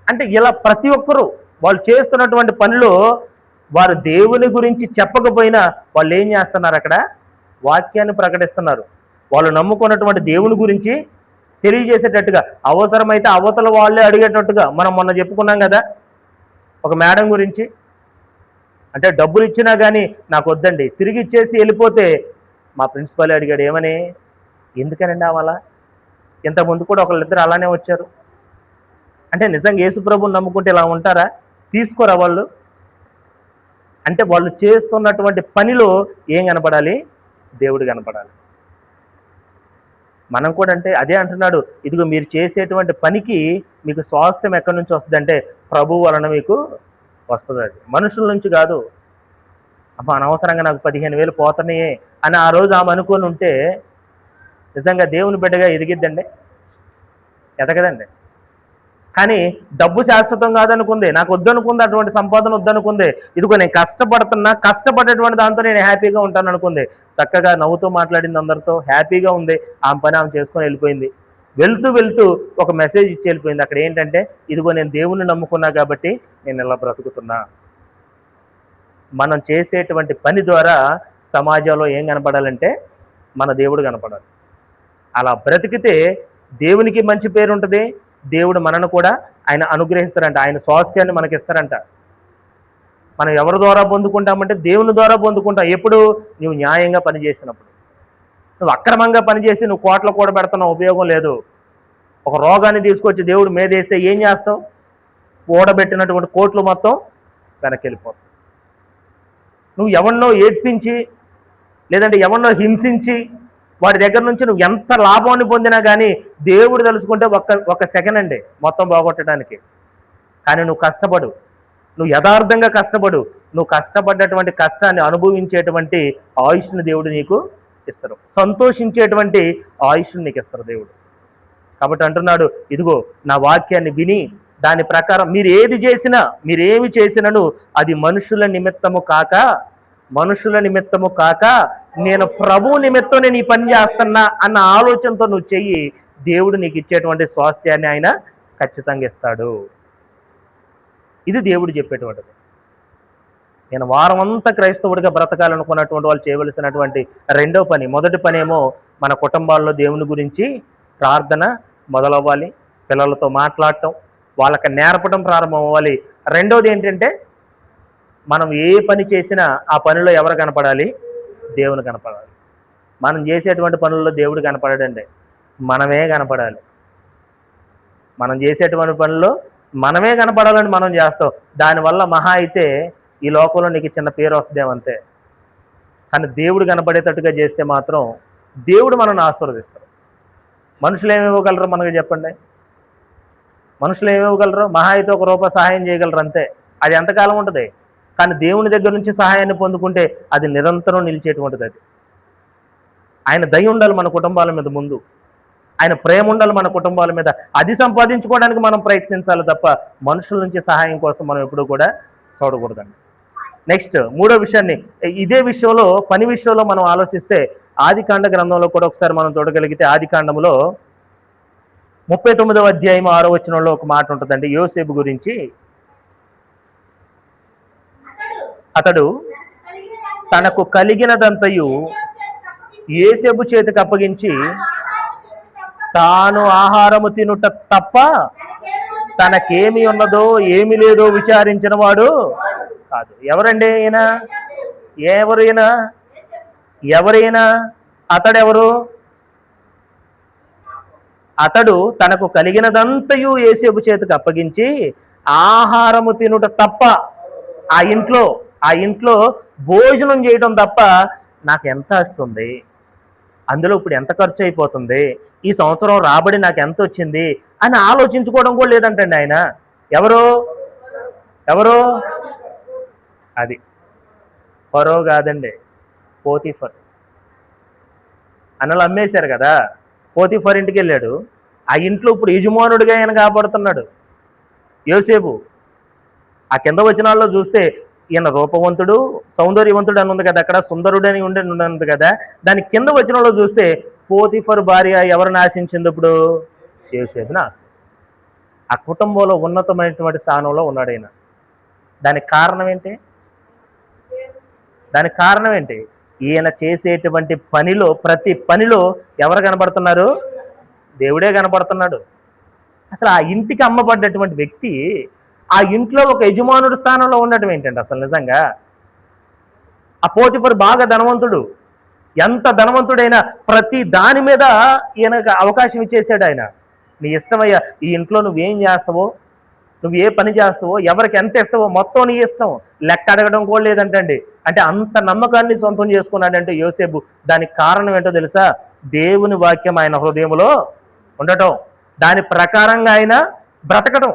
Speaker 1: అంటే ఇలా ప్రతి ఒక్కరూ వాళ్ళు చేస్తున్నటువంటి పనిలో వారు దేవుని గురించి చెప్పకపోయినా వాళ్ళు ఏం చేస్తున్నారు, అక్కడ వాక్యాన్ని ప్రకటిస్తున్నారు. వాళ్ళు నమ్ముకున్నటువంటి దేవుని గురించి తెలియజేసేటట్టుగా, అవసరమైతే అవతల వాళ్ళే అడిగేటట్టుగా. మనం మొన్న చెప్పుకున్నాం కదా ఒక మేడం గురించి, అంటే డబ్బులు ఇచ్చినా కానీ నాకు వద్దండి, తిరిగి ఇచ్చేసి వెళ్ళిపోతే మా ప్రిన్సిపాల్ అడిగాడు, ఏమని, ఎందుకనండి అలా. ఇంతకుముందు కూడా ఒకళ్ళిద్దరు అలానే వచ్చారు. అంటే నిజంగా యేసుప్రభుని నమ్ముకుంటే ఇలా ఉంటారా? తీసుకోరా వాళ్ళు. అంటే వాళ్ళు చేస్తున్నటువంటి పనిలో ఏం కనపడాలి, దేవుడు కనపడాలి. మనం కూడా అంటే అదే అంటున్నాడు, ఇదిగో మీరు చేసేటువంటి పనికి మీకు స్వాస్థ్యం ఎక్కడి నుంచి వస్తుంది అంటే ప్రభువు వలన మీకు వస్తుంది. అది మనుషుల నుంచి కాదు. అమ్మ అనవసరంగా నాకు 15,000 పోతున్నాయే అని ఆ రోజు ఆమె అనుకొని ఉంటే నిజంగా దేవుని బిడ్డగా ఎదిగిద్దండి, ఎదగదండి. కానీ డబ్బు శాశ్వతం కాదనుకుంది, నాకు వద్దనుకుంది, అటువంటి సంపాదన వద్దనుకుంది. ఇదిగో నేను కష్టపడేటువంటి దాంతో నేను హ్యాపీగా ఉంటాను అనుకుంది. చక్కగా నవ్వుతూ మాట్లాడింది, అందరితో హ్యాపీగా ఉంది. ఆమె పని ఆమె చేసుకొని వెళ్ళిపోయింది. వెళ్తూ ఒక మెసేజ్ ఇచ్చి వెళ్ళిపోయింది. అక్కడ ఏంటంటే, ఇదిగో నేను దేవుణ్ణి నమ్ముకున్నా కాబట్టి నేను ఇలా బ్రతుకుతున్నా. మనం చేసేటువంటి పని ద్వారా సమాజంలో ఏం కనపడాలంటే మన దేవుడు కనపడాలి. అలా బ్రతికితే దేవునికి మంచి పేరు ఉంటుంది, దేవుడు మనను కూడా ఆయన అనుగ్రహిస్తారంట, ఆయన స్వాస్థ్యాన్ని మనకిస్తారంట. మనం ఎవరి ద్వారా పొందుకుంటామంటే దేవుని ద్వారా పొందుకుంటాం. ఎప్పుడు? నువ్వు న్యాయంగా పనిచేసినప్పుడు. నువ్వు అక్రమంగా పనిచేసి నువ్వు కోట్ల కూడబెడుతున్నావు, ఉపయోగం లేదు. ఒక రోగాన్ని తీసుకొచ్చి దేవుడు మీదేస్తే ఏం చేస్తావు? కూడబెట్టినటువంటి కోట్లు మొత్తం వెనక్కి వెళ్ళిపోతావు. నువ్వు ఎవరినో ఏడ్పించి లేదంటే ఎవరినో హింసించి వాడి దగ్గర నుంచి నువ్వు ఎంత లాభాన్ని పొందినా కానీ దేవుడు తెలుసుకుంటే ఒక సెకండ్ అండి మొత్తం బాగొట్టడానికి. కానీ నువ్వు కష్టపడు, నువ్వు యథార్థంగా కష్టపడు, నువ్వు కష్టపడ్డటువంటి కష్టాన్ని అనుభవించేటువంటి ఆయుష్ని దేవుడు నీకు ఇస్తారు, సంతోషించేటువంటి ఆయుష్ని నీకు ఇస్తారు దేవుడు. కాబట్టి అంటున్నాడు, ఇదిగో నా వాక్యాన్ని విని దాని ప్రకారం మీరు ఏమి చేసినను అది మనుషుల నిమిత్తము కాక నేను ప్రభు నిమిత్తం నేను ఈ పని చేస్తున్నా అన్న ఆలోచనతో నువ్వు చెయ్యి. దేవుడు నీకు ఇచ్చేటువంటి స్వాస్థ్యాన్ని ఆయన ఖచ్చితంగా ఇస్తాడు. ఇది దేవుడు చెప్పేటువంటిది. నేను వారం అంతా క్రైస్తవుడిగా బ్రతకాలనుకున్నటువంటి వాళ్ళు చేయవలసినటువంటి రెండో పని, మొదటి పని ఏమో మన కుటుంబాల్లో దేవుని గురించి ప్రార్థన మొదలవ్వాలి, పిల్లలతో మాట్లాడటం, వాళ్ళకి నేర్పడం ప్రారంభం అవ్వాలి. రెండోది ఏంటంటే మనం ఏ పని చేసినా ఆ పనిలో ఎవరు కనపడాలి? దేవుని కనపడాలి. మనం చేసేటువంటి పనుల్లో దేవుడు కనపడాడండి, మనమే కనపడాలి. మనం చేసేటువంటి పనుల్లో మనమే కనపడాలని మనం చేస్తాం. దానివల్ల మహా అయితే ఈ లోకంలో నీకు చిన్న పేరు వస్తుందేమంతే. కానీ దేవుడు కనపడేటట్టుగా చేస్తే మాత్రం దేవుడు మనల్ని ఆశీర్వదిస్తాడు. మనుషులు ఏమి ఇవ్వగలరు మనకు చెప్పండి? మనుషులు ఏమి ఇవ్వగలరు? మహా అయితే ₹1 సహాయం చేయగలరు అంతే. అది ఎంతకాలం ఉంటుంది? కానీ దేవుని దగ్గర నుంచి సహాయాన్ని పొందుకుంటే అది నిరంతరం నిలిచేటువంటిది. అది ఆయన దయ ఉండాలి మన కుటుంబాల మీద, ముందు ఆయన ప్రేమ ఉండాలి మన కుటుంబాల మీద. అది సంపాదించుకోవడానికి మనం ప్రయత్నించాలి తప్ప మనుషుల నుంచి సహాయం కోసం మనం ఎప్పుడూ కూడా చూడకూడదండి. నెక్స్ట్ మూడో విషయాన్ని, ఇదే విషయంలో పని విషయంలో మనం ఆలోచిస్తే ఆదికాండ గ్రంథంలో కూడా ఒకసారి మనం చూడగలిగితే ఆదికాండంలో 39వ అధ్యాయం 6వ వచనంలో ఒక మాట ఉంటుందండి యోసేపు గురించి. అతడు తనకు కలిగినదంతయు యోసేపు చేతికి అప్పగించి తాను ఆహారము తినుట తప్ప తనకేమి ఉన్నదో ఏమి లేదో విచారించిన వాడు కాదు. ఎవరండి ఈయన? ఎవరైనా అతడెవరు? అతడు తనకు కలిగినదంతయు యోసేపు చేతికి అప్పగించి ఆహారము తినుట తప్ప, ఆ ఇంట్లో భోజనం చేయడం తప్ప నాకు ఎంత వస్తుంది, అందులో ఇప్పుడు ఎంత ఖర్చు అయిపోతుంది, ఈ సంవత్సరం రాబడి నాకు ఎంత వచ్చింది అని ఆలోచించుకోవడం కూడా లేదంటండి ఆయన. ఎవరు? అది ఫరో కాదండి, పోతీఫర్. అన్నలు అమ్మేశారు కదా, పోతీఫర్ ఇంటికి వెళ్ళాడు. ఆ ఇంట్లో ఇప్పుడు యజమానుడిగా ఆయన కాబడుతున్నాడు యోసేపు. ఆ కింద వచనాల్లో చూస్తే ఈయన రూపవంతుడు, సౌందర్యవంతుడు అని ఉంది కదా, అక్కడ సుందరుడని ఉంది కదా. దాని కింద వచనంలో చూస్తే పోతీఫర్ భార్య ఎవరిని ఆశించింది? ఇప్పుడు యోసేపుని ఆశించింది. ఆ కుటుంబంలో ఉన్నతమైనటువంటి స్థానంలో ఉన్నాడు ఆయన. దానికి కారణం ఏంటి? ఈయన చేసేటువంటి పనిలో, ప్రతి పనిలో ఎవరు కనబడుతున్నారు? దేవుడే కనబడుతున్నాడు. అసలు ఆ ఇంటికి అమ్మబడ్డటువంటి వ్యక్తి ఆ ఇంట్లో ఒక యజమానుడి స్థానంలో ఉండటం ఏంటంటే అసలు నిజంగా. ఆ పోతీఫర్ బాగా ధనవంతుడు. ఎంత ధనవంతుడైనా ప్రతి దాని మీద ఈయనకు అవకాశం ఇచ్చేసాడు ఆయన. నీ ఇష్టమయ్యా, ఈ ఇంట్లో నువ్వేం చేస్తావో, నువ్వు ఏ పని చేస్తావో, ఎవరికి ఎంత ఇస్తావో మొత్తం నీ ఇష్టం, లెక్క అడగడం కూడా లేదంటండి. అంటే అంత నమ్మకాన్ని సొంతం చేసుకున్నాడంటే యోసేపు. దానికి కారణం ఏంటో తెలుసా? దేవుని వాక్యం ఆయన హృదయంలో ఉండటం, దాని ప్రకారంగా ఆయన బ్రతకడం.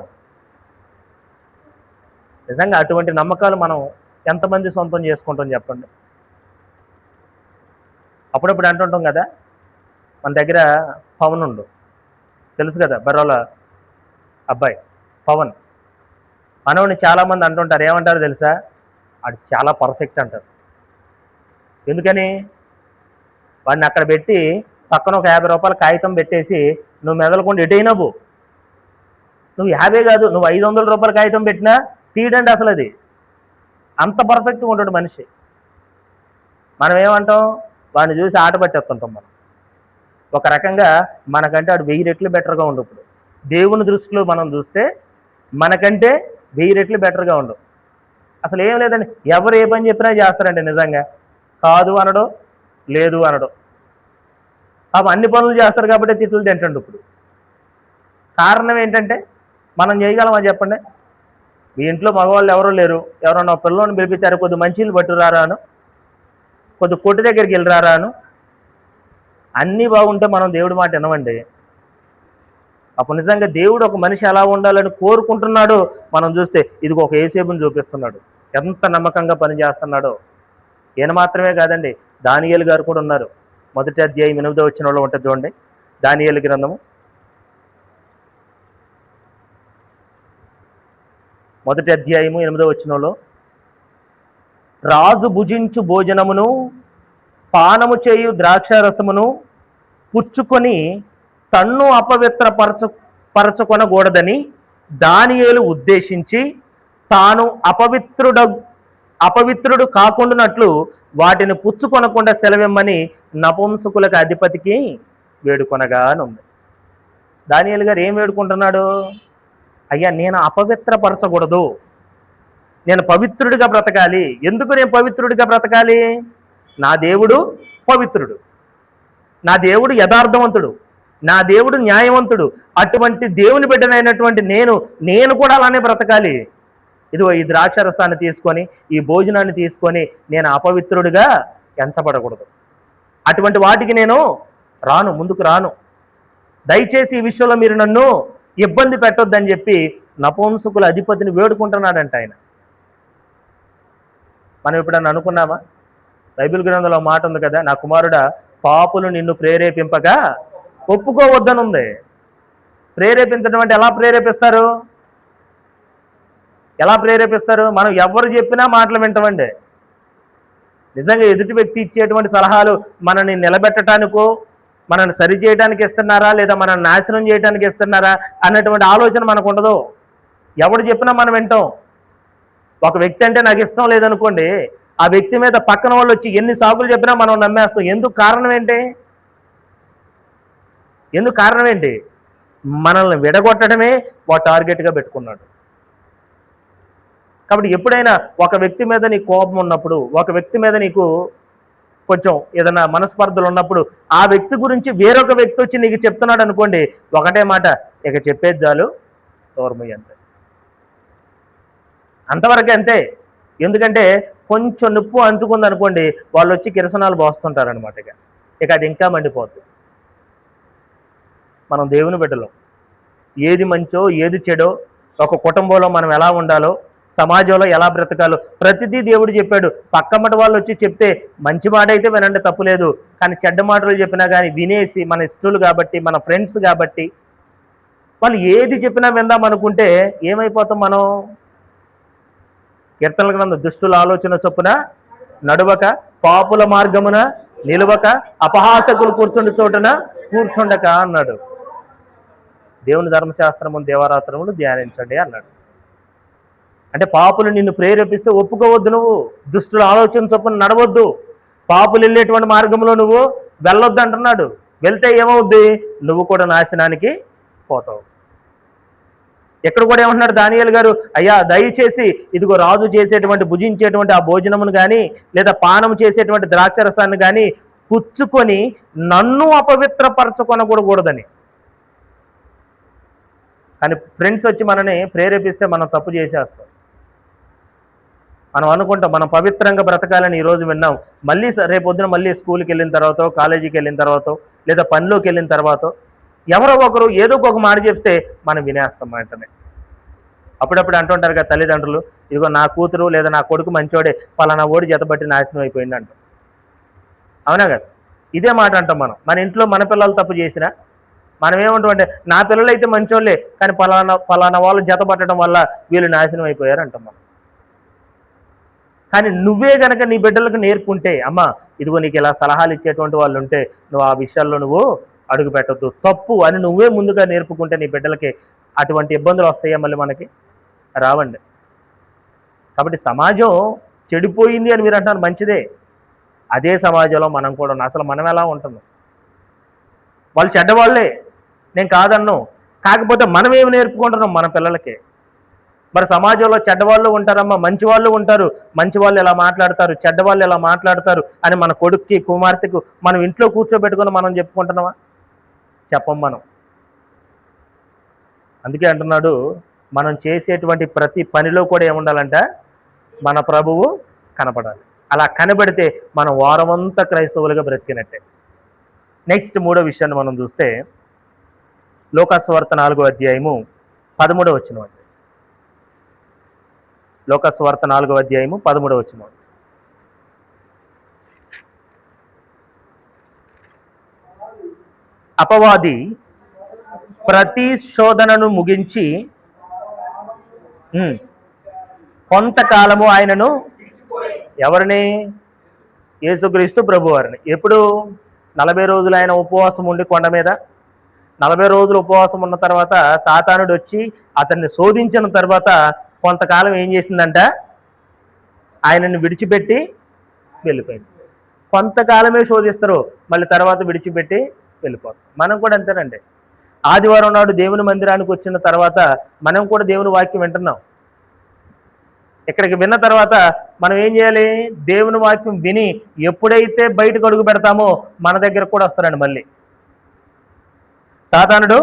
Speaker 1: నిజంగా అటువంటి నమ్మకాలు మనం ఎంతమంది సొంతం చేసుకుంటాం చెప్పండి. అప్పుడప్పుడు అంటుంటాం కదా, మన దగ్గర పవన్ ఉండు, తెలుసు కదా, బర్రోల అబ్బాయి పవన్. మనవని చాలామంది అంటుంటారు, ఏమంటారు తెలుసా? అది చాలా పర్ఫెక్ట్ అంటారు. ఎందుకని? వాడిని అక్కడ పెట్టి పక్కన ఒక 50 రూపాయల కాగితం పెట్టేసి నువ్వు మెదలకుండా ఎటైనా పో, నువ్వు 50 కాదు, నువ్వు 500 రూపాయల కాగితం పెట్టినా తీయడండి. అసలు అది అంత పర్ఫెక్ట్గా ఉంటాడు మనిషి. మనం ఏమంటాం? వాడిని చూసి ఆట పట్టేస్తుంటాం మనం. ఒక రకంగా మనకంటే వాడు 1000 రెట్లు బెటర్గా ఉండు. ఇప్పుడు దేవుని దృష్టిలో మనం చూస్తే మనకంటే 1000 రెట్లు బెటర్గా ఉండు. అసలు ఏం లేదండి, ఎవరు ఏ పని చెప్పినా చేస్తారండి. నిజంగా కాదు అనడం, లేదు అనడం. పాపం అన్ని పనులు చేస్తారు కాబట్టి తిట్లు తింటండి. ఇప్పుడు కారణం ఏంటంటే మనం చేయగలమా చెప్పండి? మీ ఇంట్లో మగవాళ్ళు ఎవరూ లేరు, ఎవరన్నా పిల్లల్ని పిలిపించారు, కొద్ది మంచిలు పట్టురారాను, కొద్ది కొట్టు దగ్గరికి వెళ్ళిరారాను, అన్నీ బాగుంటే మనం దేవుడి మాట వినమండి. అప్పుడు నిజంగా దేవుడు ఒక మనిషి ఎలా ఉండాలని కోరుకుంటున్నాడో మనం చూస్తే ఇదిగో ఒక యోసేపుని చూపిస్తున్నాడు, ఎంత నమ్మకంగా పనిచేస్తున్నాడో. ఈయన మాత్రమే కాదండి, దానియేలు గారు కూడా ఉన్నారు. 1వ అధ్యాయం 8వ వచనంలో ఉంటుంది చూడండి. దానియేలు గ్రంథము 1వ అధ్యాయము 8వ వచనంలో, రాజు భుజించు భోజనమును పానము చేయు ద్రాక్షారసమును పుచ్చుకొని తన్ను అపవిత్రపరచుకొనకూడదని దానియేలు ఉద్దేశించి తాను అపవిత్రుడు కాకుండానట్లు వాటిని పుచ్చుకొనకుండా సెలవిమ్మని నపుంసకులకు అధిపతికి వేడుకొనగానుంది. దానియేలు గారు ఏం వేడుకుంటున్నాడు? అయ్యా, నేను అపవిత్రపరచకూడదు, నేను పవిత్రుడిగా బ్రతకాలి. ఎందుకు నేను పవిత్రుడిగా బ్రతకాలి? నా దేవుడు పవిత్రుడు, నా దేవుడు యథార్థవంతుడు, నా దేవుడు న్యాయవంతుడు. అటువంటి దేవుని బిడ్డనైనటువంటి నేను కూడా అలానే బ్రతకాలి. ఇదిగో ఈ ద్రాక్షరసాన్ని తీసుకొని, ఈ భోజనాన్ని తీసుకొని నేను అపవిత్రుడిగా ఎంచబడకూడదు. అటువంటి వాటికి నేను ముందుకు రాను. దయచేసి ఈ విషయంలో మీరు నన్ను ఇబ్బంది పెట్టొద్దని చెప్పి నపుంసకుల అధిపతిని వేడుకుంటున్నాడంట ఆయన. మనం ఎప్పుడన్నా అనుకున్నామా? బైబిల్ గ్రంథంలో మాట ఉంది కదా, నా కుమారుడా పాపులు నిన్ను ప్రేరేపింపగా ఒప్పుకోవద్దనుంది. ప్రేరేపించడం అంటే ఎలా ప్రేరేపిస్తారు? ఎలా ప్రేరేపిస్తారు? మనం ఎవరు చెప్పినా మాటలు వింటామండి. నిజంగా ఎదుటి వ్యక్తి ఇచ్చేటువంటి సలహాలు మనల్ని నిలబెట్టడానికో, మనల్ని సరి చేయడానికి ఇస్తున్నారా, లేదా మనల్ని నాశనం చేయడానికి ఇస్తున్నారా అన్నటువంటి ఆలోచన మనకు ఉండదు. ఎవడు చెప్పినా మనం వింటాం. ఒక వ్యక్తి అంటే నాకు ఇష్టం లేదనుకోండి, ఆ వ్యక్తి మీద పక్కన వాళ్ళు వచ్చి ఎన్ని సాకులు చెప్పినా మనం నమ్మేస్తాం. ఎందుకు కారణం ఏంటి? మనల్ని విడగొట్టడమే వాడు టార్గెట్గా పెట్టుకున్నాడు. కాబట్టి ఎప్పుడైనా ఒక వ్యక్తి మీద నీకు కోపం ఉన్నప్పుడు, ఒక వ్యక్తి మీద నీకు కొంచెం ఏదైనా మనస్పర్ధలు ఉన్నప్పుడు, ఆ వ్యక్తి గురించి వేరొక వ్యక్తి వచ్చి నీకు చెప్తున్నాడు అనుకోండి, ఒకటే మాట, ఇక చెప్పేది చాలు, దూరమయ్యి, అంతే, అంతవరకే, అంతే. ఎందుకంటే కొంచెం నొప్పు అంటుకుంది అనుకోండి, వాళ్ళు వచ్చి కిరసనాలు పోస్తుంటారనమాట. ఇక అది ఇంకా మండిపోతుంది. మనం దేవుని బిడ్డలం. ఏది మంచో ఏది చెడో, ఒక కుటుంబంలో మనం ఎలా ఉండాలో, సమాజంలో ఎలా బ్రతకాలో ప్రతిదీ దేవుడు చెప్పాడు. పక్కమ్మటి వాళ్ళు వచ్చి చెప్తే మంచి మాట అయితే వినండి, తప్పులేదు. కానీ చెడ్డ మాటలు చెప్పినా కానీ వినేసి, మన ఇష్టలు కాబట్టి, మన ఫ్రెండ్స్ కాబట్టి, వాళ్ళు ఏది చెప్పినా విందాం అనుకుంటే ఏమైపోతాం మనం? కీర్తనల గ్రంథం, దుష్టుల ఆలోచన చొప్పున నడువక, పాపుల మార్గమున నిలువక, అపహాసకులు కూర్చుండి చోటున కూర్చుండక అన్నాడు. దేవుని ధర్మశాస్త్రము దేవరాత్రములు ధ్యానించండి అన్నాడు. అంటే పాపులు నిన్ను ప్రేరేపిస్తే ఒప్పుకోవద్దు, నువ్వు దుష్టుల ఆలోచన చొప్పున నడవద్దు, పాపులు వెళ్ళేటువంటి మార్గంలో నువ్వు వెళ్ళొద్దు అంటున్నాడు. వెళ్తే ఏమవుద్ది? నువ్వు కూడా నాశనానికి పోతావు. ఎక్కడ కూడా ఏమంటున్నాడు దానియేలు గారు, అయ్యా దయచేసి ఇదిగో రాజు చేసేటువంటి భుజించేటువంటి ఆ భోజనమును కానీ, లేదా పానం చేసేటువంటి ద్రాక్షరసాన్ని కానీ పుచ్చుకొని నన్ను అపవిత్రపరచుకొనకూడదని. కానీ ఫ్రెండ్స్ వచ్చి మనని ప్రేరేపిస్తే మనం తప్పు చేసేస్తాం. మనం అనుకుంటాం మనం పవిత్రంగా బ్రతకాలని ఈరోజు విన్నాం, మళ్ళీ రేపొద్దున మళ్ళీ స్కూల్కి వెళ్ళిన తర్వాత, కాలేజీకి వెళ్ళిన తర్వాత, లేదా పనిలోకి వెళ్ళిన తర్వాత ఎవరో ఒకరు ఏదో ఒక మాట చెప్తే మనం వినేస్తాం వెంటనే. అప్పుడప్పుడు అంటుంటారు కదా తల్లిదండ్రులు, ఇదిగో నా కూతురు లేదా నా కొడుకు మంచోడే, పలానా ఓడి జతబట్టి నాశనం అయిపోయింది అంటాం. అవునా కదా? ఇదే మాట అంటాం మనం. మన ఇంట్లో మన పిల్లలు తప్పు చేసినా మనం ఏమంటామంటే, నా పిల్లలు అయితే మంచోళ్ళే, కానీ పలానా వాళ్ళు జతపట్టడం వల్ల వీళ్ళు నాశనం అయిపోయారు అంటాం మనం. కానీ నువ్వే కనుక నీ బిడ్డలకు నేర్పుంటే, అమ్మ ఇదిగో నీకు ఇలా సలహాలు ఇచ్చేటువంటి వాళ్ళు ఉంటే నువ్వు ఆ విషయాల్లో నువ్వు అడుగు పెట్టద్దు, తప్పు అని నువ్వే ముందుగా నేర్పుకుంటే నీ బిడ్డలకి అటువంటి ఇబ్బందులు వస్తాయా? మళ్ళీ మనకి రావండి. కాబట్టి సమాజం చెడిపోయింది అని మీరు అంటారు, మంచిదే. అదే సమాజంలో మనం కూడా ఉన్నాం. అసలు మనం ఎలా ఉంటున్నాం? వాళ్ళు చెడ్డవాళ్ళే, నేను కాదన్ను. కాకపోతే మనం ఏమి నేర్పుకుంటున్నాం మన పిల్లలకి? మరి సమాజంలో చెడ్డవాళ్ళు ఉంటారమ్మా, మంచి వాళ్ళు ఉంటారు, మంచి వాళ్ళు ఎలా మాట్లాడతారు, చెడ్డవాళ్ళు ఎలా మాట్లాడతారు అని మన కొడుక్కి కుమార్తెకు మనం ఇంట్లో కూర్చోబెట్టుకుని మనం చెప్పుకుంటున్నామా? చెప్పం మనం. అందుకే అంటున్నాడు, మనం చేసేటువంటి ప్రతి పనిలో కూడా ఏముండాలంట? మన ప్రభువు కనపడాలి. అలా కనబడితే మనం వారమంతా క్రైస్తవులుగా బ్రతికినట్టే. నెక్స్ట్ మూడో విషయాన్ని మనం చూస్తే లోకాసువార్త 4వ అధ్యాయము 13వ వచనం. లోకాసువార్త 4వ అధ్యాయము 13వ వచనం. అపవాది ప్రతి శోధనను ముగించి కొంతకాలము ఆయనను, ఎవరిని? యేసుక్రీస్తు ప్రభువారిని. ఎప్పుడు? 40 రోజులు ఆయన ఉపవాసం ఉండి కొండ మీద, 40 రోజులు ఉపవాసం ఉన్న తర్వాత సాతానుడు వచ్చి అతన్ని శోధించిన తర్వాత కొంతకాలం ఏం చేసిందంట? ఆయనను విడిచిపెట్టి వెళ్ళిపోయింది. కొంతకాలమే శోధిస్తారు, మళ్ళీ తర్వాత విడిచిపెట్టి వెళ్ళిపోతాం. మనం కూడా అంతేనండి. ఆదివారం నాడు దేవుని మందిరానికి వచ్చిన తర్వాత మనం కూడా దేవుని వాక్యం వింటున్నాం. ఇక్కడికి విన్న తర్వాత మనం ఏం చేయాలి? దేవుని వాక్యం విని ఎప్పుడైతే బయటకు అడుగు పెడతామో మన దగ్గరకు కూడా వస్తాడండి. మళ్ళీ సాతానుడు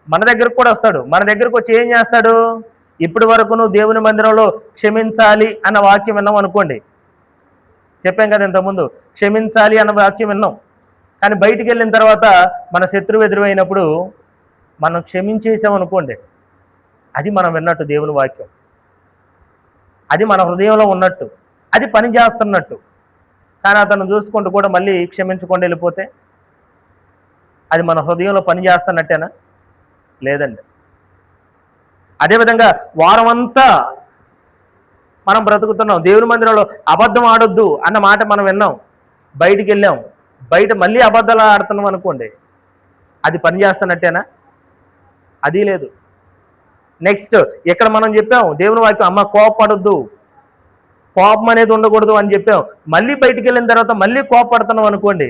Speaker 1: మన దగ్గరకు కూడా వస్తాడు. మన దగ్గరకు వచ్చి ఏం చేస్తాడు? ఇప్పటి వరకు నువ్వు దేవుని మందిరంలో క్షమించాలి అన్న వాక్యం విన్నాం అనుకోండి, చెప్పాం కదా ఇంతకుముందు, క్షమించాలి అన్న వాక్యం విన్నాం. కానీ బయటికి వెళ్ళిన తర్వాత మన శత్రువు ఎదురైనప్పుడు మనం క్షమించేసామనుకోండి, అది మనం విన్నట్టు దేవుని వాక్యం, అది మన హృదయంలో ఉన్నట్టు, అది పని చేస్తున్నట్టు. కానీ అతను చూసుకుంటూ కూడా మళ్ళీ క్షమించుకొని వెళ్ళిపోతే అది మన హృదయంలో పని చేస్తున్నట్టేనా? లేదండి. అదేవిధంగా వారమంతా మనం బ్రతుకుతున్నాం. దేవుని మందిరంలో అబద్ధం ఆడొద్దు అన్న మాట మనం విన్నాం, బయటికి వెళ్ళాం, బయట మళ్ళీ అబద్ధాలు ఆడుతున్నాం అనుకోండి, అది పని చేస్తున్నట్టేనా? అది లేదు. నెక్స్ట్ ఇక్కడ మనం చెప్పాం దేవుని వాక్యం, అమ్మ కోపపడొద్దు, కోపం అనేది ఉండకూడదు అని చెప్పాం. మళ్ళీ బయటికి వెళ్ళిన తర్వాత మళ్ళీ కోపపడుతున్నాం అనుకోండి,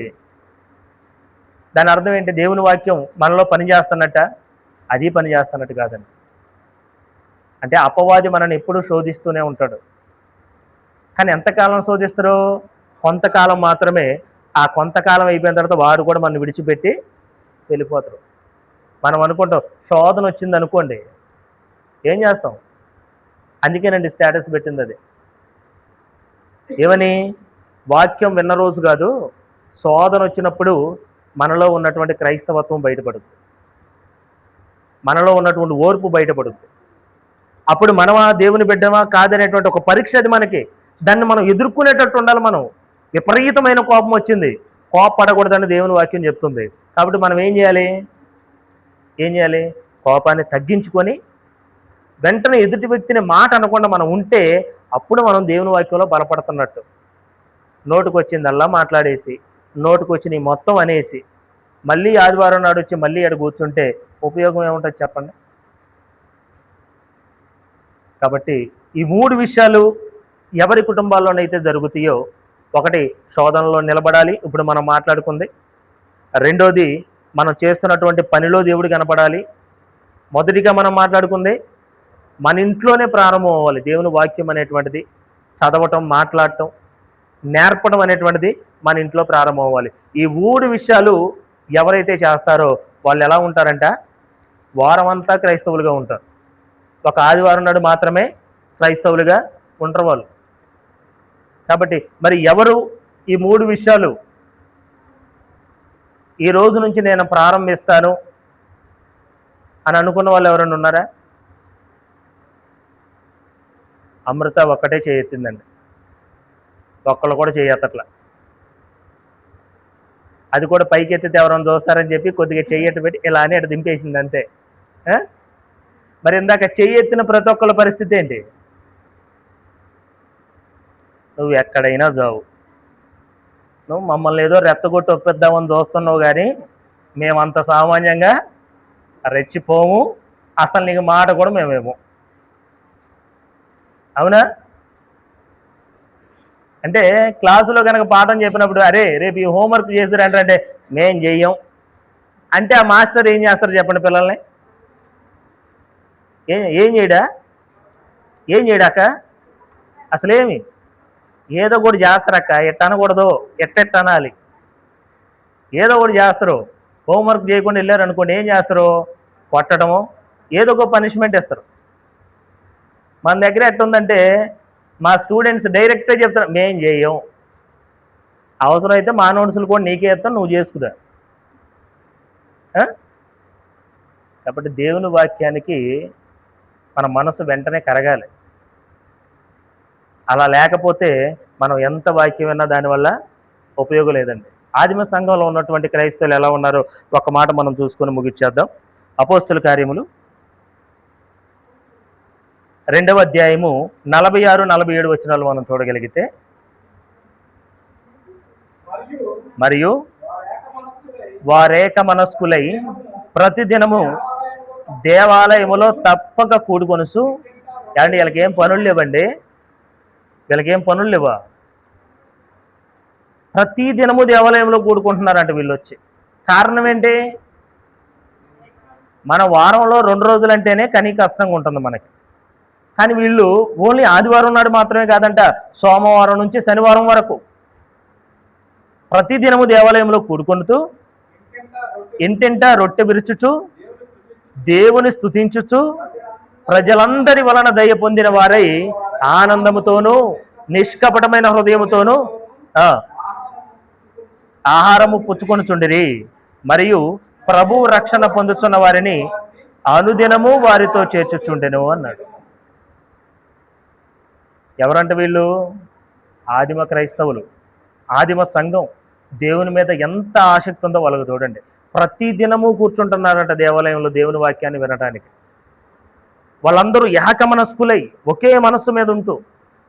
Speaker 1: దాని అర్థం ఏంటి? దేవుని వాక్యం మనలో పని చేస్తున్నట్ట? అది పని చేస్తున్నట్టు కాదండి. అంటే అపవాది మనల్ని ఎప్పుడూ శోధిస్తూనే ఉంటాడు. కానీ ఎంతకాలం శోధిస్తారో? కొంతకాలం మాత్రమే. ఆ కొంతకాలం అయిపోయిన తర్వాత వాడు కూడా మనం విడిచిపెట్టి వెళ్ళిపోతారు. మనం అనుకుంటాం శోధన వచ్చింది అనుకోండి, ఏం చేస్తాం? అందుకేనండి స్టేటస్ పెట్టింది అది. ఏమని? వాక్యం విన్న రోజు కాదు, శోధన వచ్చినప్పుడు మనలో ఉన్నటువంటి క్రైస్తవత్వం బయటపడుతుంది, మనలో ఉన్నటువంటి ఓర్పు బయటపడుతుంది. అప్పుడు మనమా దేవుని బిడ్డమా కాదనేటువంటి ఒక పరీక్ష అది మనకి. దాన్ని మనం ఎదుర్కొనేటట్టు ఉండాలి. మనం విపరీతమైన కోపం వచ్చింది, కోపపడకూడదని దేవుని వాక్యం చెప్తుంది. కాబట్టి మనం ఏం చేయాలి? కోపాన్ని తగ్గించుకొని వెంటనే ఎదుటి వ్యక్తిని మాట అనకుండా మనం ఉంటే అప్పుడు మనం దేవుని వాక్యంలో బలపడుతున్నట్టు. నోటుకు వచ్చిందల్లా మాట్లాడేసి, నోటుకు వచ్చి నీ మొత్తం అనేసి మళ్ళీ ఆదివారం నాడు వచ్చి మళ్ళీ అక్కడ కూర్చుంటే ఉపయోగం ఏముంటుంది చెప్పండి? కాబట్టి ఈ 3 విషయాలు ఎవరి కుటుంబాల్లోనైతే జరుగుతాయో, ఒకటి శోధనలో నిలబడాలి, ఇప్పుడు మనం మాట్లాడుకుంది. రెండోది మనం చేస్తున్నటువంటి పనిలో దేవుడు కనపడాలి. మొదటిగా మనం మాట్లాడుకుంది మన ఇంట్లోనే ప్రారంభం అవ్వాలి. దేవుని వాక్యం అనేటువంటిది చదవటం, మాట్లాడటం, నేర్పడం అనేటువంటిది మన ఇంట్లో ప్రారంభం అవ్వాలి. ఈ 3 విషయాలు ఎవరైతే చేస్తారో వాళ్ళు ఎలా ఉంటారంట? వారం అంతా క్రైస్తవులుగా ఉంటారు. ఒక ఆదివారం నాడు మాత్రమే క్రైస్తవులుగా ఉంటారు వాళ్ళు. కాబట్టి మరి ఎవరు ఈ 3 విషయాలు ఈ రోజు నుంచి నేను ప్రారంభిస్తాను అని అనుకున్న వాళ్ళు ఎవరైనా ఉన్నారా? అమృత ఒక్కటే చేయెత్తిందండి, ఒక్కళ్ళు కూడా చేయత్తట్లా. అది కూడా పైకి ఎత్తితే ఎవరైనా చూస్తారని చెప్పి కొద్దిగా చెయ్యట్టు పెట్టి ఇలా అని అటు దింపేసింది అంతే. మరి ఇందాక చెయ్యెత్తిన ప్రతి ఒక్కళ్ళ పరిస్థితి ఏంటి? నువ్వు ఎక్కడైనా జావు, నువ్వు మమ్మల్ని ఏదో రెచ్చగొట్టి ఒప్పిద్దామని చూస్తున్నావు, కానీ మేమంత సామాన్యంగా రెచ్చిపోము, అసలు నీకు మాట కూడా మేమేమో. అవునా? అంటే క్లాసులో కనుక పాఠం చెప్పినప్పుడు అరే రేపు ఈ హోంవర్క్ చేసిరంటే మేం చెయ్యం అంటే ఆ మాస్టర్ ఏం చేస్తారు చెప్పండి? పిల్లల్ని ఏం చేయడాక అసలేమి ఏదో కూడా చేస్తారక్క, ఎట్ట అనకూడదు, ఎట్టెట్ట అనాలి, ఏదో ఒకటి చేస్తారు. హోంవర్క్ చేయకుండా వెళ్ళారు అనుకోండి, ఏం చేస్తారు? కొట్టడము, ఏదో ఒక పనిష్మెంట్ ఇస్తారు. మన దగ్గర ఎట్టుందంటే మా స్టూడెంట్స్ డైరెక్ట్గా చెప్తారు మేం చేయం, అవసరమైతే మా నోట్సులు కూడా నీకే ఇస్తాం, నువ్వు చేసుకురా. కాబట్టి దేవుని వాక్యానికి మన మనసు వెంటనే కరగాలి. అలా లేకపోతే మనం ఎంత వాక్యం విన్నా దానివల్ల ఉపయోగం లేదండి. ఆదిమ సంఘంలో ఉన్నటువంటి క్రైస్తవులు ఎలా ఉన్నారో ఒక మాట మనం చూసుకొని ముగిచ్చేద్దాం. అపోస్తుల కార్యములు 2వ అధ్యాయము 46-47 వచనాలు మనం చూడగలిగితే, మరియు వారేక మనస్కులై ప్రతిదినము దేవాలయములో తప్పక కూడుకొనుసు. అంటే వీళ్ళకేం పనులు లేవండి, వీళ్ళకేం పనులు లేవా? ప్రతి దినము దేవాలయంలో కూడుకుంటున్నారంట వీళ్ళు వచ్చి. కారణం ఏంటి? మన వారంలో 2 రోజులంటేనే కనీ కష్టంగా ఉంటుంది మనకి. కానీ వీళ్ళు ఓన్లీ ఆదివారం నాడు మాత్రమే కాదంట, సోమవారం నుంచి శనివారం వరకు ప్రతిదినము దేవాలయంలో కూడుకొనుతూ ఇంటింటా రొట్టె విరుచుచు దేవుని స్తుతించుచు ప్రజలందరి వలన దయ పొందిన వారై ఆనందముతోనూ నిష్కపటమైన హృదయముతోనూ ఆహారము పుచ్చుకొనుచుండిరి. మరియు ప్రభు రక్షణ పొందుతున్న వారిని అనుదినము వారితో చేర్చుచుండెను అన్నాడు. ఎవరంటే వీళ్ళు? ఆదిమ క్రైస్తవులు, ఆదిమ సంఘం. దేవుని మీద ఎంత ఆసక్తి ఉందో వాళ్ళకు చూడండి. ప్రతి దినము కూర్చుంటున్నారంట దేవాలయంలో దేవుని వాక్యాన్ని వినడానికి. వాళ్ళందరూ ఏక మనస్కులై ఒకే మనస్సు మీద ఉంటూ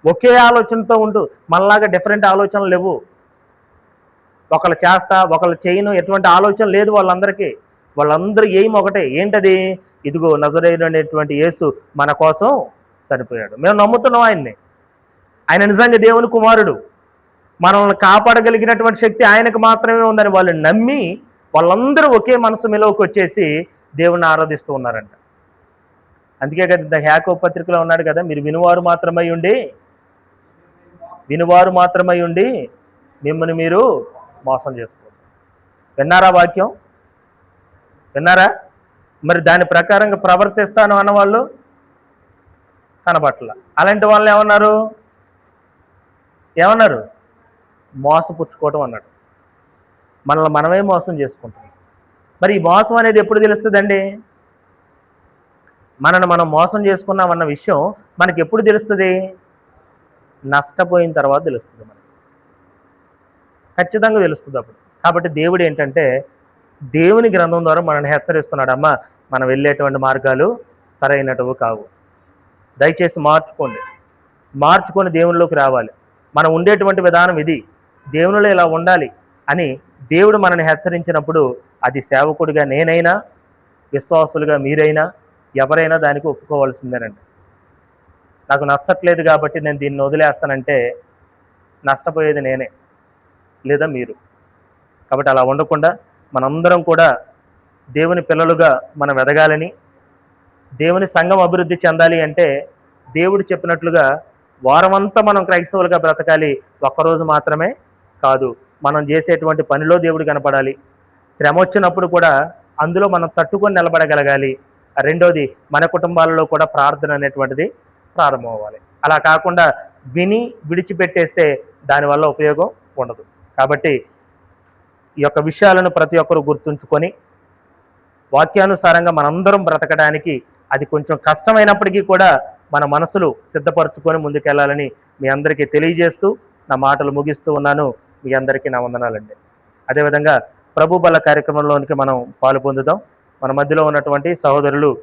Speaker 1: ఒకే ఆలోచనతో ఉంటూ మనలాగా డిఫరెంట్ ఆలోచనలు లేవు. ఒకళ్ళు చేస్తా ఒకళ్ళు చేయను ఎటువంటి ఆలోచన లేదు వాళ్ళందరికీ. వాళ్ళందరూ ఎయిమ్ ఒకటే. ఏంటది? ఇదిగో నజరేయుడు అనేటువంటి యేసు మన కోసం చనిపోయాడు. మేము నమ్ముతున్నాం ఆయన్ని. ఆయన నిజంగా దేవుని కుమారుడు. మనల్ని కాపాడగలిగినటువంటి శక్తి ఆయనకు మాత్రమే ఉందని వాళ్ళు నమ్మి వాళ్ళందరూ ఒకే మనసు మీలోకి వచ్చేసి దేవుణ్ణి ఆరాధిస్తూ ఉన్నారంట. అందుకే కదా యాకోబు పత్రికలో ఉన్నాడు కదా, మీరు వినువారు మాత్రమై ఉండి మిమ్మల్ని మీరు మోసం చేసుకోండి. విన్నారా వాక్యం? విన్నారా? మరి దాని ప్రకారంగా ప్రవర్తిస్తాను అన్నవాళ్ళు కనబట్ల. అలాంటి వాళ్ళు ఏమన్నారు? మోసపుచ్చుకోవటం అన్నాడు. మనల్ని మనమే మోసం చేసుకుంటాం. మరి ఈ మోసం అనేది ఎప్పుడు తెలుస్తుందండి? మనల్ని మనం మోసం చేసుకున్నామన్న విషయం మనకి ఎప్పుడు తెలుస్తుంది? నష్టపోయిన తర్వాత తెలుస్తుంది. మనకి ఖచ్చితంగా తెలుస్తుంది అప్పుడు. కాబట్టి దేవుడు ఏంటంటే దేవుని గ్రంథం ద్వారా మనల్ని హెచ్చరిస్తున్నాడు. అమ్మ, మనం వెళ్ళేటువంటి మార్గాలు సరైనటువు కావు. దయచేసి మార్చుకొని దేవునిలోకి రావాలి. మనం ఉండేటువంటి విధానం ఇది, దేవునిలో ఇలా ఉండాలి అని దేవుడు మనల్ని హెచ్చరించినప్పుడు అది సేవకుడిగా నేనైనా, విశ్వాసులుగా మీరైనా, ఎవరైనా దానికి ఒప్పుకోవాల్సిందేనండి. నాకు నచ్చట్లేదు కాబట్టి నేను దీన్ని వదిలేస్తానంటే నష్టపోయేది నేనే లేదా మీరు. కాబట్టి అలా ఉండకుండా మనందరం కూడా దేవుని పిల్లలుగా మనం ఎదగాలని, దేవుని సంఘం అభివృద్ధి చెందాలి అంటే దేవుడు చెప్పినట్లుగా వారమంతా మనం క్రైస్తవులుగా బ్రతకాలి. ఒక్కరోజు మాత్రమే కాదు. మనం చేసేటువంటి పనిలో దేవుడు కనపడాలి. శ్రమ వచ్చినప్పుడు కూడా అందులో మనం తట్టుకొని నిలబడగలగాలి. రెండోది, మన కుటుంబాలలో కూడా ప్రార్థన అనేటువంటిది ప్రారంభం అవ్వాలి. అలా కాకుండా విని విడిచిపెట్టేస్తే దానివల్ల ఉపయోగం ఉండదు. కాబట్టి ఈ యొక్క విషయాలను ప్రతి ఒక్కరూ గుర్తుంచుకొని వాక్యానుసారంగా మనందరం బ్రతకడానికి అది కొంచెం కష్టమైనప్పటికీ కూడా మన మనసులు సిద్ధపరచుకొని ముందుకెళ్లాలని మీ అందరికీ తెలియజేస్తూ నా మాటలు ముగిస్తూ ఉన్నాను. మీ అందరికీ నా వందనాలండి. అదేవిధంగా ప్రభు బల కార్యక్రమంలోనికి మనం పాలు పొందుదాం. మన మధ్యలో ఉన్నటువంటి సహోదరులు